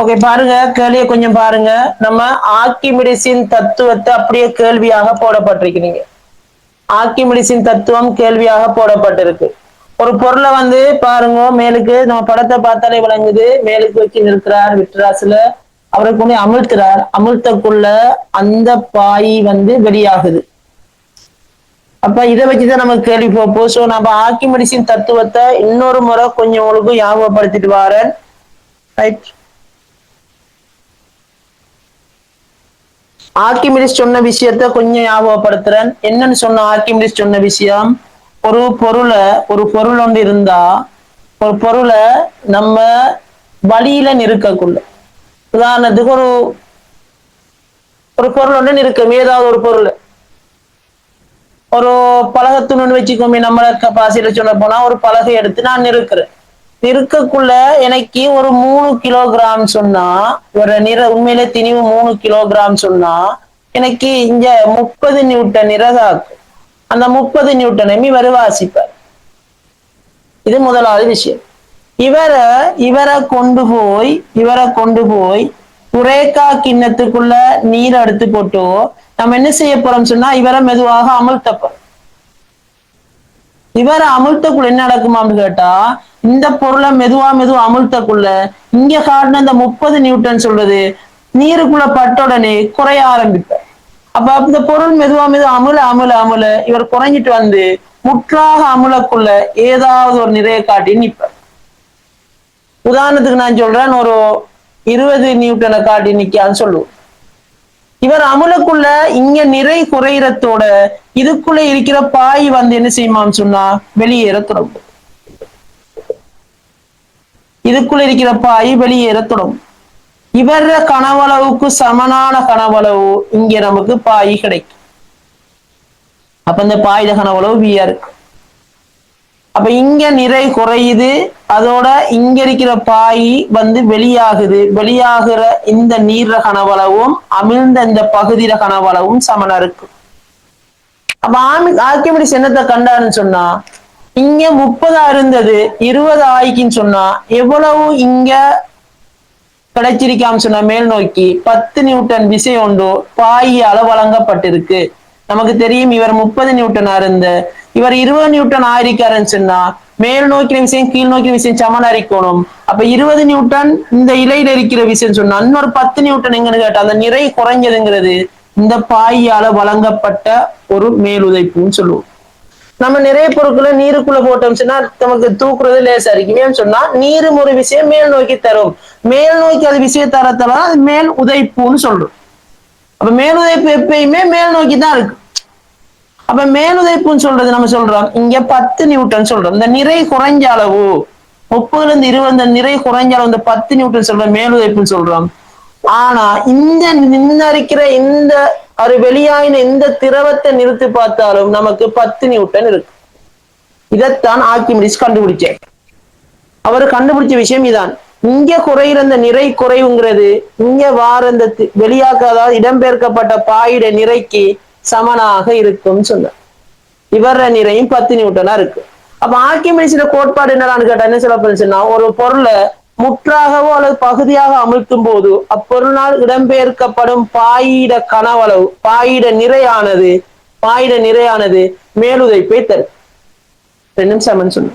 Speaker 1: ஓகே, பாருங்க கேள்வியை கொஞ்சம் பாருங்க. நம்ம ஆர்க்கிமிடிஸின் தத்துவத்தை அப்படியே கேள்வியாக போடப்பட்டிருக்கிறீங்க. ஆர்க்கிமிடிஸின் தத்துவம் கேள்வியாக போடப்பட்டிருக்கு. ஒரு பொருளை வந்து பாருங்க, மேலுக்கு நம்ம படத்தை பார்த்தாலே விளங்குது. மேலுக்கு வச்சு நிற்கிறார் விட்ராசுல, அவருக்கு கொண்டு அமிழ்த்துறார். அமிழ்த்தக்குள்ள அந்த பாய் வந்து வெளியாகுது. அப்ப இதை வச்சுதான் நம்ம கேள்வி போப்போம். சோ நம்ம ஆர்க்கிமிடிஸின் தத்துவத்தை இன்னொரு முறை கொஞ்சம் உங்களுக்கு ஞாபகப்படுத்திட்டு வரேன். ரைட். ஆர்க்கிமிடிஸ் சொன்ன விஷயத்த கொஞ்சம் ஞாபகப்படுத்துறேன். என்னன்னு சொன்ன ஆர்க்கிமிடிஸ் சொன்ன விஷயம், ஒரு பொருள் ஒன்று இருந்தா, ஒரு பொருளை நம்ம வழியில நிறுக்கக்குள்ள, உதாரணத்துக்கு ஒரு பொருள் ஒன்று நிற்கும். ஏதாவது ஒரு பொருள், ஒரு பலகத்துன்னு வச்சுக்கோமே, நம்மள பாசையில சொல்ல போனா ஒரு பலகை எடுத்து நான் நிறுக்கிறேன். நிற்கக்குள்ள எனக்கு ஒரு 3 கிலோகிராம் சொன்னா, ஒரு உண்மையிலே திணிவு 3 கிலோகிராம் சொன்னா எனக்கு இங்க 30 நியூட்டன் நிறதாக்கும். அந்த 30 நியூட்டனை இவரு வாசிப்பார். இது முதலாவது விஷயம். இவரை கொண்டு போய் குரேக்கா கிண்ணத்துக்குள்ள நீர் எடுத்து போட்டு நம்ம என்ன செய்ய போறோம் சொன்னா, இவரை மெதுவாக அமிழ்த்தப்போம். இவரை அமிழ்த்தக்குள்ள என்ன நடக்குமான்னு கேட்டா, இந்த பொருளை மெதுவா அமிழ்த்தக்குள்ள இங்க காட்டின இந்த 30 நியூட்டன் சொல்றது நீருக்குள்ள பட்ட உடனே குறைய ஆரம்பிப்பார். அப்ப இந்த பொருள் மெதுவா அமுல இவர் குறைஞ்சிட்டு வந்து முற்றாக அமுலக்குள்ள ஏதாவது ஒரு நிறைய காட்டி நிற்பார். உதாரணத்துக்கு நான் சொல்றேன், ஒரு 20 நியூட்டனை காட்டி நிக்கான்னு சொல்லுவோம். இவர் அமுலக்குள்ள இங்க நிறை குறையிறதோட இதுக்குள்ள இருக்கிற பாய் வந்து என்ன செய்யுமான்னு சொன்னா வெளியேற தொடங்கும். இதுக்குள்ள இருக்கிற பாய் வெளியேற தொடங்கும். இவர கனவளவுக்கு சமனான கனவளவு இங்க நமக்கு பாய் கிடைக்கும். அப்ப இந்த பாயிட கனவளவு வியா இருக்கு. அப்ப இங்க நிறை குறையுது, அதோட இங்க இருக்கிற பாய் வந்து வெளியாகுது. வெளியாகிற இந்த நீர்ற கனவளவும் அமிழ்ந்த இந்த பகுதியில கனவளவும் சமனா இருக்கு. அப்ப ஆர்க்கிமிடிஸ் என்னத்தை கண்டாருன்னு சொன்னா, இங்க 30 இருந்தது 20 ஆயிக்குன்னு சொன்னா எவ்வளவு இங்க கிடைச்சிருக்கான்னு சொன்னா, மேல் நோக்கி 10 நியூட்டன் விசை ஒன்று பாயால வழங்கப்பட்டிருக்கு. நமக்கு தெரியும் இவர் 30 நியூட்டனா இருந்த இவர் 20 நியூட்டன் ஆயிருக்காருன்னு சொன்னா மேல் நோக்கின விஷயம் கீழ் நோக்கின விஷயம் சமனா இருக்கணும். அப்ப 20 நியூட்டன் இந்த இலையில இருக்கிற விஷயம் சொன்னா இன்னொரு 10 நியூட்டன் எங்கன்னு கேட்டா அந்த நிறை குறைஞ்சதுங்கிறது இந்த பாயால வழங்கப்பட்ட ஒரு மேலுதைப்புன்னு சொல்லுவோம். நம்ம நிறைய பொருட்களை நீருக்குள்ள போட்டோம் சொன்னா நமக்கு தூக்குறது லேசா இருக்கும். ஏன்னு சொன்னா நீரும் ஒரு விஷயம் மேல் நோக்கி தரும். மேல் நோக்கி அது விஷயம் தரத்தலாம் அது மேல் உதைப்புன்னு சொல்றோம். அப்ப மேலுதைப்பு எப்பயுமே மேல் நோக்கி தான் இருக்கு. அப்ப மேலுதைப்புன்னு சொல்றது நம்ம சொல்றோம் இங்க 10 நியூட்டன் சொல்றோம். இந்த நிறை குறைஞ்ச அளவு 30ல இருந்து 20 இந்த நிறை குறைஞ்ச அளவு இந்த 10 நியூட்டன் சொல்றோம் மேலுதைப்புன்னு சொல்றோம். ஆனா இந்த இருக்கிற இந்த ஒரு வெளியாயின இந்த திரவத்தை நிறுத்தி பார்த்தாலும் நமக்கு 10 நியூட்டன் இருக்கு. இதைத்தான் ஆர்க்கிமிடிஸ் கண்டுபிடிச்சார். அவர் கண்டுபிடிச்ச விஷயம் இதான். இங்க குறையிற இந்த நிறை குறைவுங்கிறது இங்க வார இந்த வெளியாக்காத இடம்பெயர்க்கப்பட்ட பாயிட நிறைக்கு சமனாக இருக்கும் சொன்னார். இவர நிறையும் 10 நியூட்டனா இருக்கு. அப்ப ஆர்க்கிமிடிஸோட கோட்பாடு என்னடான்னு கேட்டா என்ன சொல்ல போச்சுன்னா, ஒரு பொருளை முற்றாகவோ அல்லது பகுதியாக அமிழ்த்தும் போது அப்பொருளால் இடம்பெயர்க்கப்படும் பாயிட கனவளவு பாயிட நிறையானது மேலுதைப்பை தரும். 2 நிமிஷம் சொன்ன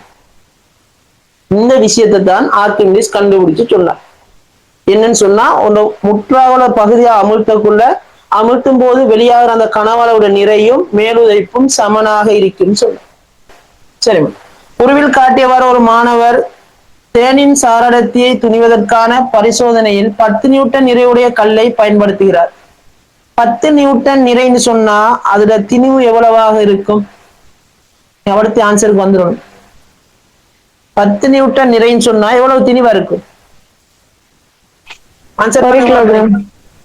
Speaker 1: இந்த விஷயத்தை தான் ஆர்க்கிமிடிஸ் கண்டுபிடிச்சு சொன்னார். என்னன்னு சொன்னா ஒரு முற்றாகல பகுதியாக அமிழ்த்தும் போது வெளியாகிற அந்த கனவளவோட நிறையும் மேலுதைப்பும் சமனாக இருக்கும் சொன்ன. சரி, உருவில் காட்டியவாறு ஒரு மாணவர் தேனின் சாரடத்தியை துணிவதற்கான பரிசோதனையில் 10 நியூட்டன் நிறையுடைய கல்லை பயன்படுத்துகிறார். 10 நியூட்டன் நிறைன்னு சொன்னா அதுல திணிவு எவ்வளவாக இருக்கும்? எவ்வளவு ஆன்சருக்கு வந்துடும். 10 நியூட்டன் நிறைன்னு சொன்னா எவ்வளவு திணிவா இருக்கும்? ஆன்சர்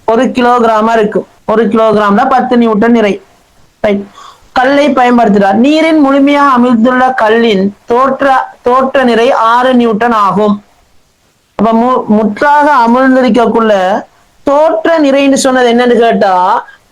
Speaker 1: 1 கிலோகிராமா இருக்கும். 1 கிலோகிராம்ல 10 நியூட்டன் நிறை. கல்லை பயன்படுத்துகிறார். நீரின் முழுமையாக அமிழ்ந்துள்ள கல்லின் தோற்ற நிறை 6 நியூட்டன் ஆகும். அப்ப முற்றாக அமிழ்ந்திருக்கக்குள்ள தோற்ற நிறைன்னு சொன்னது என்னன்னு கேட்டா,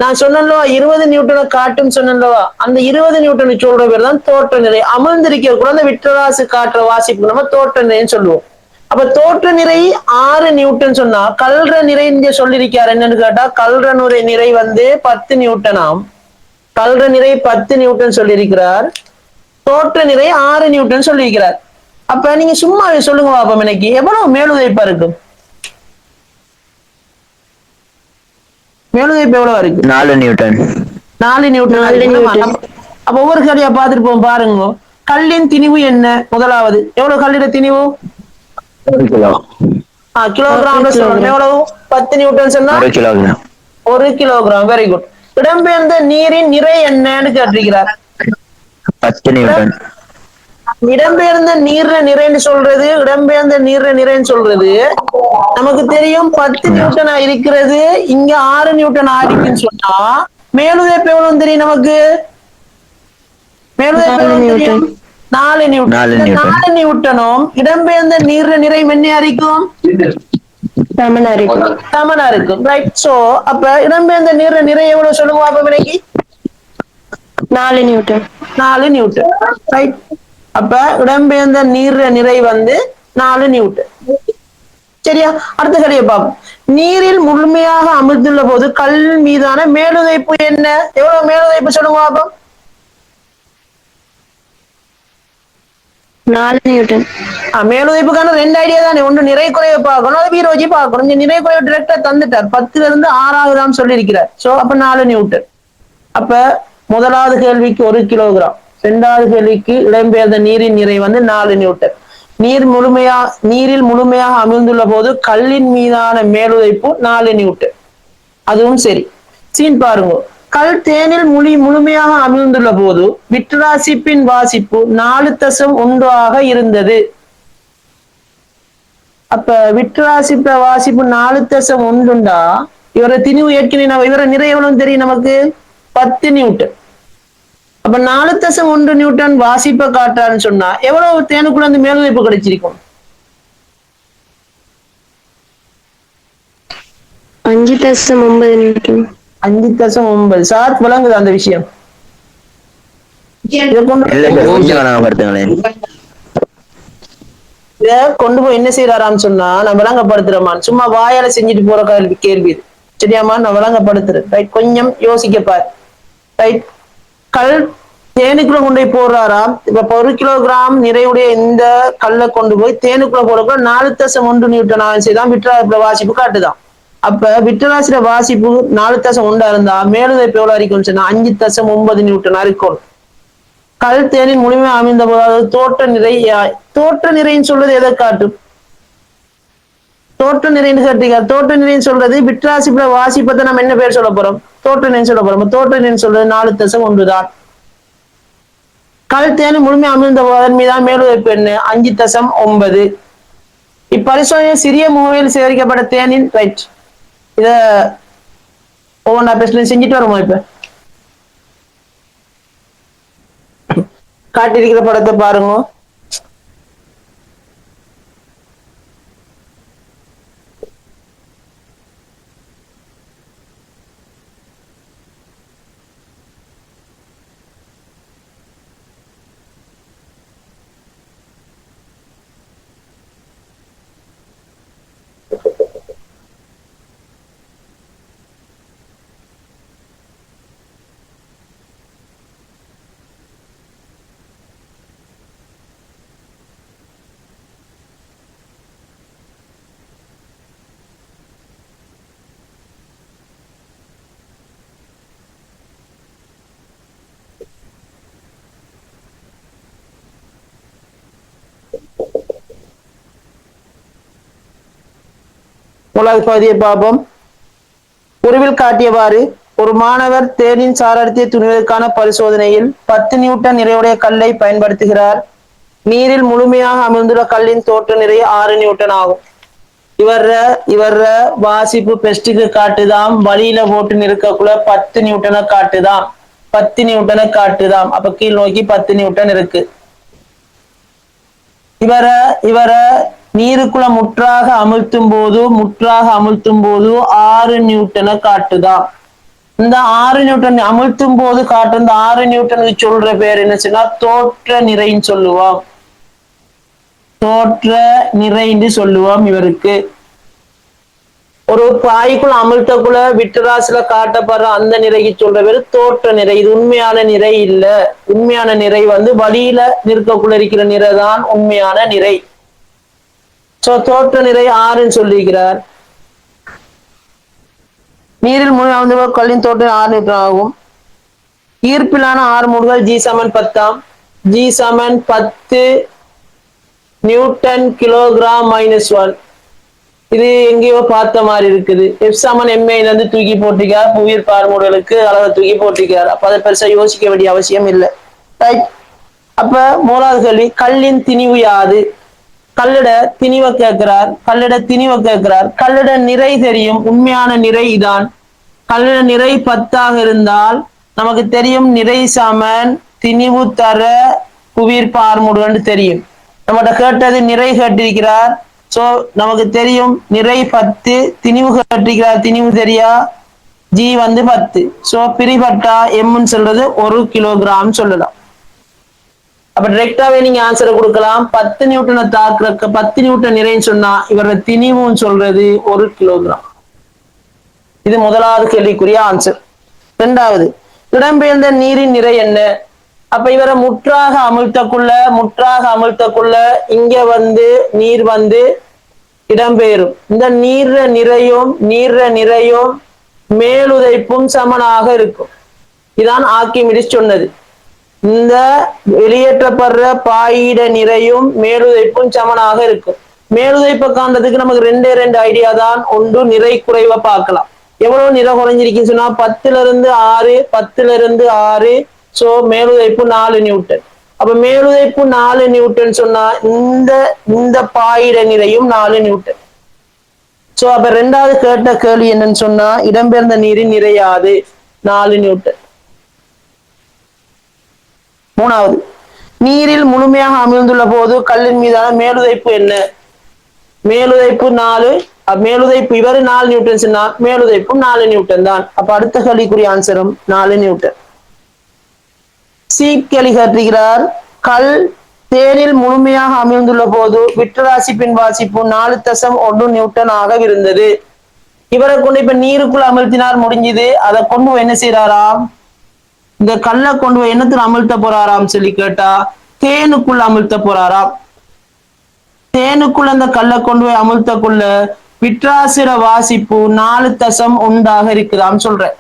Speaker 1: நான் சொன்னல்லவா 20 நியூட்டனை காட்டும் சொன்னல்லவா, அந்த 20 நியூட்டனை சொல்ற பேர் தான் தோற்ற நிறை. அமிழ்ந்திருக்கக்குள்ள அந்த விட்ராசு காட்டுற வாசிப்பு நம்ம தோற்ற நிறைன்னு சொல்லுவோம். அப்ப தோற்ற நிறை 6 நியூட்டன் சொன்னா கல்ற நிறை இங்க சொல்லியிருக்காரு என்னன்னு கேட்டா கல்ற நிறை வந்து 10 நியூட்டனாம். கல்ற நிறை 10 நியூட்டன் சொல்லியிருக்கிறார். தோற்ற நிறை 6 நியூட்டன் சொல்லியிருக்கிறார். அப்ப நீங்க சும்மா சொல்லுங்க பாப்போம், எனக்கு எவ்வளவு மேலுதைப்பா இருக்கும்? மேலுதைப்பு எவ்வளவு இருக்கு?
Speaker 2: 4 நியூட்டன்.
Speaker 1: 4 நியூட்டன். அப்ப ஒவ்வொரு கல்லியா பார்த்துட்டு போவோம் பாருங்க. கல்லின் திணிவு என்ன? முதலாவது எவ்வளவு கல்லிட திணிவு?
Speaker 2: 1 கிலோ.
Speaker 1: கிலோகிராம் சொல்லணும். எவ்வளவு? 10 நியூட்டன் சொன்னா
Speaker 2: 1 கிலோகிராம்.
Speaker 1: 1 கிலோகிராம். Very good. இடம்பெயர்ந்த நீரின் நிறை என்னன்னு கேட்டிருக்கிறார்.
Speaker 2: 10 நியூட்டன்.
Speaker 1: இடம்பெயர்ந்த நீர் நிறைன்னு சொல்றது, இடம்பெயர்ந்த நீர் நிறைன்னு சொல்றது நமக்கு தெரியும் 10 நியூட்டனா இருக்கிறது. இங்க 6 நியூட்டன் ஆடிக்குன்னு சொன்னா மேலுதைப்பு எவ்வளவு தெரியும் நமக்கு? மேலுதைப்பு எவ்வளவு தெரியும்? 4 நியூட்டன். 4 நியூட்டனும் இடம்பெயர்ந்த நீர் நிறை என்ன அறிக்கும்? சமனா இருக்கும். ரைட். சோ அப்ப இடம்பெயர்ந்த நீர் நிறை எவ்வளவு சொல்லுங்க அப்ப விலைக்கு?
Speaker 3: 4 நியூட்டன்.
Speaker 1: 4 நியூட்டன். ரைட். அப்ப இடம்பெயர்ந்த நீர் நிறை வந்து 4 நியூட்டன். சரியா? அடுத்த கடையை பார்ப்போம். நீரில் முழுமையாக அமிழ்ந்துள்ள போது கல் மீதான மேலுதைப்பு என்ன? எவ்வளவு மேலுதைப்பு சொல்லுங்க பாப்போம்?
Speaker 3: 4 நியூட்டன்.
Speaker 1: மேலுதைப்புக்கான 2 ஐடியா தானே. ஒன்று நிறை குறைவை பார்க்கணும், அது வீரோஜி பார்க்கணும். இங்க நிறை குறைவு டிரெக்டா தந்துட்டார். 10ல இருந்து 6 ஆகுதான்னு சொல்லி இருக்கிறார். சோ அப்ப 4 நியூட்டன். அப்ப முதலாவது கேள்விக்கு 1 கிலோகிராம், இரண்டாவது கேள்விக்கு இடம்பெயர்ந்த நீரின் நிறை வந்து 4 நியூட்டன். நீரில் முழுமையாக அமிழ்ந்துள்ள போது கல்லின் மீதான மேலுதைப்பு 4 நியூட்டன். அதுவும் சரி. சீன் பாருங்க. கல் தேனில் முழுமையாக அமிழ்ந்துள்ள போது விட்ராசிப்பின் வாசிப்பு 4.1 ஆக இருந்தது. அப்ப விட்ராசிப்ப வாசிப்பு 4.1 இவரை திணிவு ஏற்கனவே இவரை நிறை எவ்வளவு தெரியும் நமக்கு? 10 நியூட்டன். அப்ப 4.1 நியூட்டன் வாசிப்பை காட்டான்னு சொன்னா எவ்வளவு தேனுக்குள்ள இருந்து மேலுதைப்பு கிடைச்சிருக்கும்?
Speaker 3: 5.9 நியூட்டன்.
Speaker 1: 5.9. சார் விளங்குது அந்த விஷயம்? இதை கொண்டு போய் என்ன செய்யறாரான்னு சொன்னா நான் விளங்கப்படுத்துறேன். சும்மா வாயால செஞ்சுட்டு போற கேள்வி இது. சரியாமா? நான் விளங்கப்படுத்துறேன். ரைட். கொஞ்சம் யோசிக்கப்பார். ரைட். கல் தேனுக்குள்ள கொண்டு போய் போடுறாராம். இப்ப 1 கிலோகிராம் நிறைவுடைய இந்த கல்லை கொண்டு போய் தேனுக்குள்ள போடுறப்ப 4.1 நியூட்டன் ஆச்சுதான் விட்ராசிப்ப வாசிப்பு காட்டுதான். அப்ப விட்ராசிட வாசிப்பு 4.1 இருந்தா மேலுதைப்பு எவ்வளவு இருக்கும்னு சொன்னா 5.9 நியூட்டனா இருக்கும். கல் தேனின் முழுமை அமைந்த போது தோற்ற நிறைன்னு சொல்றது எதை காட்டும்? தோற்ற நிறைன்னு கேட்டீங்க. தோற்ற நிறைன்னு சொல்றது விட்ராசிப்ப வாசிப்பத்தை நம்ம என்ன பேர் சொல்ல போறோம்? தோற்ற நிறைன்னு சொல்ல போறோம். தோற்ற நிறைன்னு சொல்றது 4.1 தான். கல் தேனி முழுமை அமிழ்ந்த போதன் மீதான் மேலுதைப்பு என்ன? 5.9. இப்பரிசோதனை சிறிய முகையில் சேகரிக்கப்பட்ட தேனின் ரைட். இத ஒவ்வொன்றா பேசல செஞ்சுட்டு வருமா? இப்ப காட்டியிருக்கிற படத்தை பாருங்க. முதலாவது பகுதியை பார்ப்போம். உருவில் காட்டியவாறு ஒரு மாணவர் தேனின் சாரத்தை துணிவதற்கான பரிசோதனையில் 10 நியூட்டன் நிறையுடைய கல்லை பயன்படுத்துகிறார். நீரில் முழுமையாக அமிழ்ந்துள்ள கல்லின் தோற்ற நிறை 6 நியூட்டன் ஆகும். இவர வாசிப்பு பெஸ்டுக்கு காட்டுதாம். வழியில போட்டு நிற்கக்குள்ள 10 நியூட்டனை காட்டுதாம். 10 நியூட்டனை காட்டுதாம். அப்ப கீழ் நோக்கி 10 நியூட்டன் இருக்கு. இவர நீருக்குள்ள முற்றாக அமிழ்த்தும் போது 6 நியூட்டனை காட்டுதான். இந்த 6 நியூட்டன் அமிழ்த்தும் போது காட்டு இந்த 6 நியூட்டனுக்கு சொல்ற பேர் என்ன சொன்னா தோற்ற நிறைன்னு சொல்லுவோம். தோற்ற நிறை என்று சொல்லுவோம் இவருக்கு. ஒரு பாய்க்குள் அமிழ்த்தக்குள்ள விட்டராசில காட்டப்படுற அந்த நிறைக்கு சொல்ற பேரு தோற்ற நிறை. இது உண்மையான நிறை இல்ல. உண்மையான நிறை வந்து வழியில நிற்கக்குள்ள இருக்கிற நிறை தான் உண்மையான நிறை. சோ தோற்ற நிறை 6ன்னு சொல்லியிருக்கிறார். நீரில் முழுமையாக கல்லின் தோற்றம் 6 நியூட்டன் ஆகும். ஈர்ப்பிலான 6 மூடுகள் G = 10. G = 10 Newton kilogram -1. இது எங்கேயோ பார்த்த மாதிரி இருக்குது. F = ma இருந்து தூக்கி போட்டிருக்கார். புவியீர்ப்பு பார்முடலுக்கு அளவை தூக்கி போட்டிருக்கார். அப்ப அதை பெருசா யோசிக்க வேண்டிய அவசியம் இல்லை. ரைட். அப்ப மூணாவது கேள்வி, கல்லின் திணிவு யாது? கல்லிட திணிவை கேட்கிறார். கல்லிட நிறை தெரியும். உண்மையான நிறை இதான். கல்லிட நிறை 10 இருந்தால் நமக்கு தெரியும் நிறை சமன் திணிவு தர புவியீர்ப்பு பார்முடல் தெரியும். நம்மகிட்ட கேட்டது நிறை கேட்டிருக்கிறார். சோ நமக்கு தெரியும் நிறை 10, திணிவு கேட்டிருக்கிறார். திணிவு தெரியா, G வந்து 10. சோ பிரிபட்டா M சொல்றது 1 கிலோகிராம் சொல்லலாம். அப்ப டிரெக்டாவே நீங்க ஆன்சரை கொடுக்கலாம். 10 நியூட்டனை தாக்குற 10 நியூட்டன் நிறைன்னு சொன்னா இவரோட திணிவுன்னு சொல்றது 1 கிலோகிராம். இது முதலாவது கேள்விக்குரிய ஆன்சர். இரண்டாவது, இடம்பெயர்ந்த நீரின் நிறை என்ன? அப்ப இவரை முற்றாக அமிழ்த்தக்குள்ள இங்க வந்து நீர் வந்து இடம்பெயரும். இந்த நீர்ற நிறையும் மேலுதைப்பும் சமனாக இருக்கும். இதான் ஆர்க்கிமிடிஸ் சொன்னது. இந்த வெளியேற்றப்படுற பாயிட நிறையும் மேலுதைப்பும் சமனாக இருக்கும். மேலுதைப்பை காண்றதுக்கு நமக்கு 2 ஐடியா தான். ஒன்று, நிறை குறைவை பார்க்கலாம். எவ்வளவு நிறை குறைஞ்சிருக்குன்னு சொன்னா 10 இருந்து 6. சோ மேலுதைப்பு 4 நியூட்டன். அப்ப மேலுதைப்பு 4 நியூட்டன் சொன்னா இந்த பாயிட நிறையும் 4 நியூட்டன். சோ அப்ப ரெண்டாவது கேட்ட கேள்வி என்னன்னு சொன்னா இடம்பெயர்ந்த நீரின் நிறையாது 4 நியூட்டன். மூணாவது, நீரில் முழுமையாக அமிழ்ந்துள்ள போது கல்லின் மீதான மேலுதைப்பு என்ன? மேலுதைப்பு 4. மேலுதைப்பு இவர் 4 நியூட்டன் சொன்னா மேலுதைப்பும் 4 நியூட்டன் தான். அப்ப அடுத்த கேள்விக்குரிய ஆன்சரும் 4 நியூட்டன். சி கேள்வி கேட்டிருக்கிறார். கல் தேனில் முழுமையாக அமிழ்ந்துள்ள போது விட்டராசி பின் வாசிப்பு 4.1 நியூட்டன் ஆக இருந்தது. இவரை கொண்டு இப்ப நீருக்குள்ள அமிழ்த்தினார், முடிஞ்சது. அதை கொண்டு போய் என்ன செய்யறாராம்? இந்த கல்லை கொண்டு போய் என்னத்துல அமிழ்த்த போறாராம் சொல்லி கேட்டா தேனுக்குள்ள அமிழ்த்த போறாராம். தேனுக்குள்ள இந்த கல்லை கொண்டு போய் அமிழ்த்தக்குள்ள விட்ராசிர வாசிப்பு 4.1 இருக்குதாம் சொல்றேன்.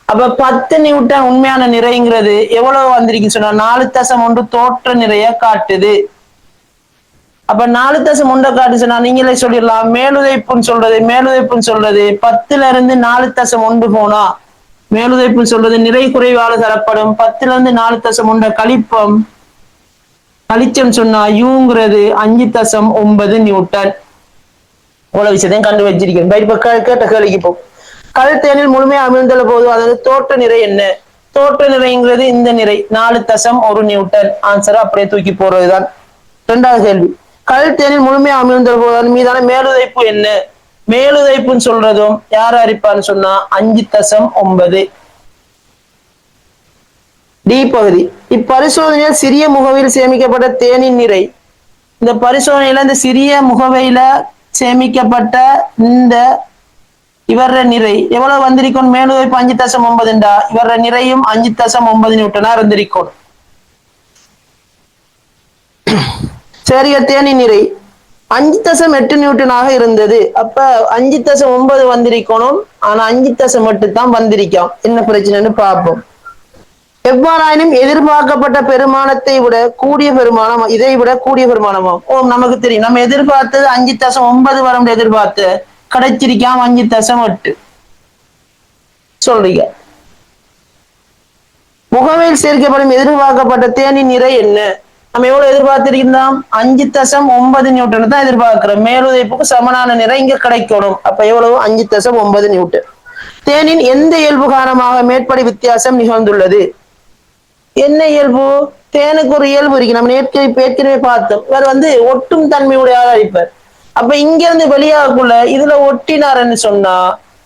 Speaker 1: அப்ப 10 நியூட்டன் உண்மையான நிறைங்கிறது எவ்வளவு வந்திருக்குன்னு சொன்னா 4.1 தோற்ற நிறைய காட்டுது. அப்ப 4.1 காட்டு சொன்னா நீங்களே சொல்லிடலாம். மேலுதைப்புன்னு சொல்றது 10 இருந்து 4.1 போனா மேலுதைப்புன்னு சொல்றது நிறை குறைவால தரப்படும். 10 இருந்து 4.1 கழிச்சம் சொன்னா யூங்கிறது 5.9 நியூட்டன். இவ்வளவு விஷயத்தையும் கண்டு வச்சிருக்கேன். இப்ப கேட்ட கேள்விக்கு போ. கல் தேனில் முழுமையாக அமிழ்ந்துள்ள போது அதாவது தோற்ற நிறை என்ன? தோற்ற நிறைங்கிறது இந்த நிறை 4.1 நியூட்டன். ஆன்சர் அப்படியே தூக்கி போறதுதான். இரண்டாவது கேள்வி, கல் தேனில் முழுமையாக அமிழ்ந்துள்ள போது அதன் மீதான மேலுதைப்பு என்ன? மேலுதைப்புன்னு சொல்றதும் யார் அறிப்பான்னு சொன்னா 5.9. டி பகுதி, இப்பரிசோதனையில் சிறிய முகவையில் சேமிக்கப்பட்ட தேனின் நிறை. இந்த பரிசோதனையில இந்த சிறிய முகவையில சேமிக்கப்பட்ட இந்த இவர நிறை எவ்வளவு வந்திருக்கும்? மேலுதைப்பு 5.9. இவர நிறையும் 5.9 நியூட்டனா இருந்திருக்கும். சரி, தேனின் நிறை 5.8 நியூட்டனாக இருந்தது. அப்ப 5.9 வந்திருக்கணும். ஆனா 5.8 தான் வந்திருக்கோம். என்ன பிரச்சனைன்னு பார்ப்போம். எவ்வாறாயினும் எதிர்பார்க்கப்பட்ட பெருமானத்தை விட கூடிய பெருமானம், இதை விட கூடிய பெருமானமாம். நமக்கு தெரியும். நம்ம எதிர்பார்த்தது 5.9 வரும் எதிர்பார்த்து கிடைச்சிருக்காம 5.8 சொல்றீங்க. முகவையில் சேர்க்கப்படும் எதிர்பார்க்கப்பட்ட தேனின் நிறை என்ன? நம்ம எவ்வளவு எதிர்பார்த்திருக்கிறோம்? 5.9 நியூட்டன் தான் எதிர்பார்க்கிறோம். மேலுதைப்புக்கு சமனான நிறை இங்க கிடைக்கணும். அப்ப எவ்வளவு? 5.9 நியூட்டன். தேனின் எந்த இயல்பு காரணமாக மேற்படி வித்தியாசம் நிகழ்ந்துள்ளது? என்ன இயல்பு? தேனுக்கு ஒரு இயல்பு இருக்கு. நம்ம ஏற்கனவே பார்த்தோம். இவர் வந்து ஒட்டும் தன்மையுடைய அரிப்பர். அப்ப இங்க இருந்து வெளியாகக்குள்ள இதுல ஒட்டினார்ன்னு சொன்னா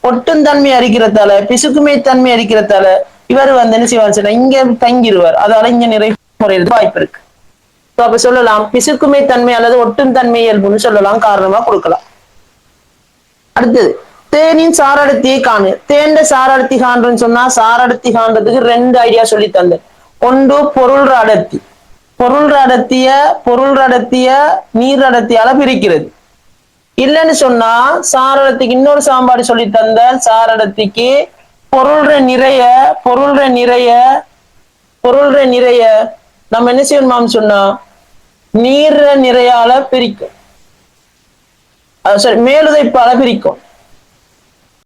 Speaker 1: ஒட்டும் தன்மை அரிக்கிறதால, பிசுக்குமை தன்மை அரிக்கிறதால இவர் வந்து என்ன செய்வார் சொன்னா இங்க தங்கிடுவார். அதால இங்க நிறை முறையில் வாய்ப்பு இருக்கு. அப்ப சொல்லலாம் பிசுக்குமை தன்மை அல்லது ஒட்டும் தன்மை இயல்புன்னு சொல்லலாம், காரணமா கொடுக்கலாம். அடுத்தது தேனின் சாரடத்தியை காணு. தேண்ட சாரடத்தி காண்றன்னு சொன்னா சாரடத்தி காண்றதுக்கு 2 ஐடியா சொல்லி தந்தேன். ஒன்று பொருள் அடர்த்தி. பொருள் அடர்த்திய நீர் அடர்த்தியால பிரிக்கிறது. இல்லைன்னு சொன்னா சாரடத்திக்கு இன்னொரு சாம்பாடு சொல்லி தந்த சாரடத்திக்கு பொருள்ற நிறைய நம்ம என்ன செய்யணுமாம் சொன்னா நீர் நிறையால பிரிக்கும், மேலுதைப்பால பிரிக்கும்.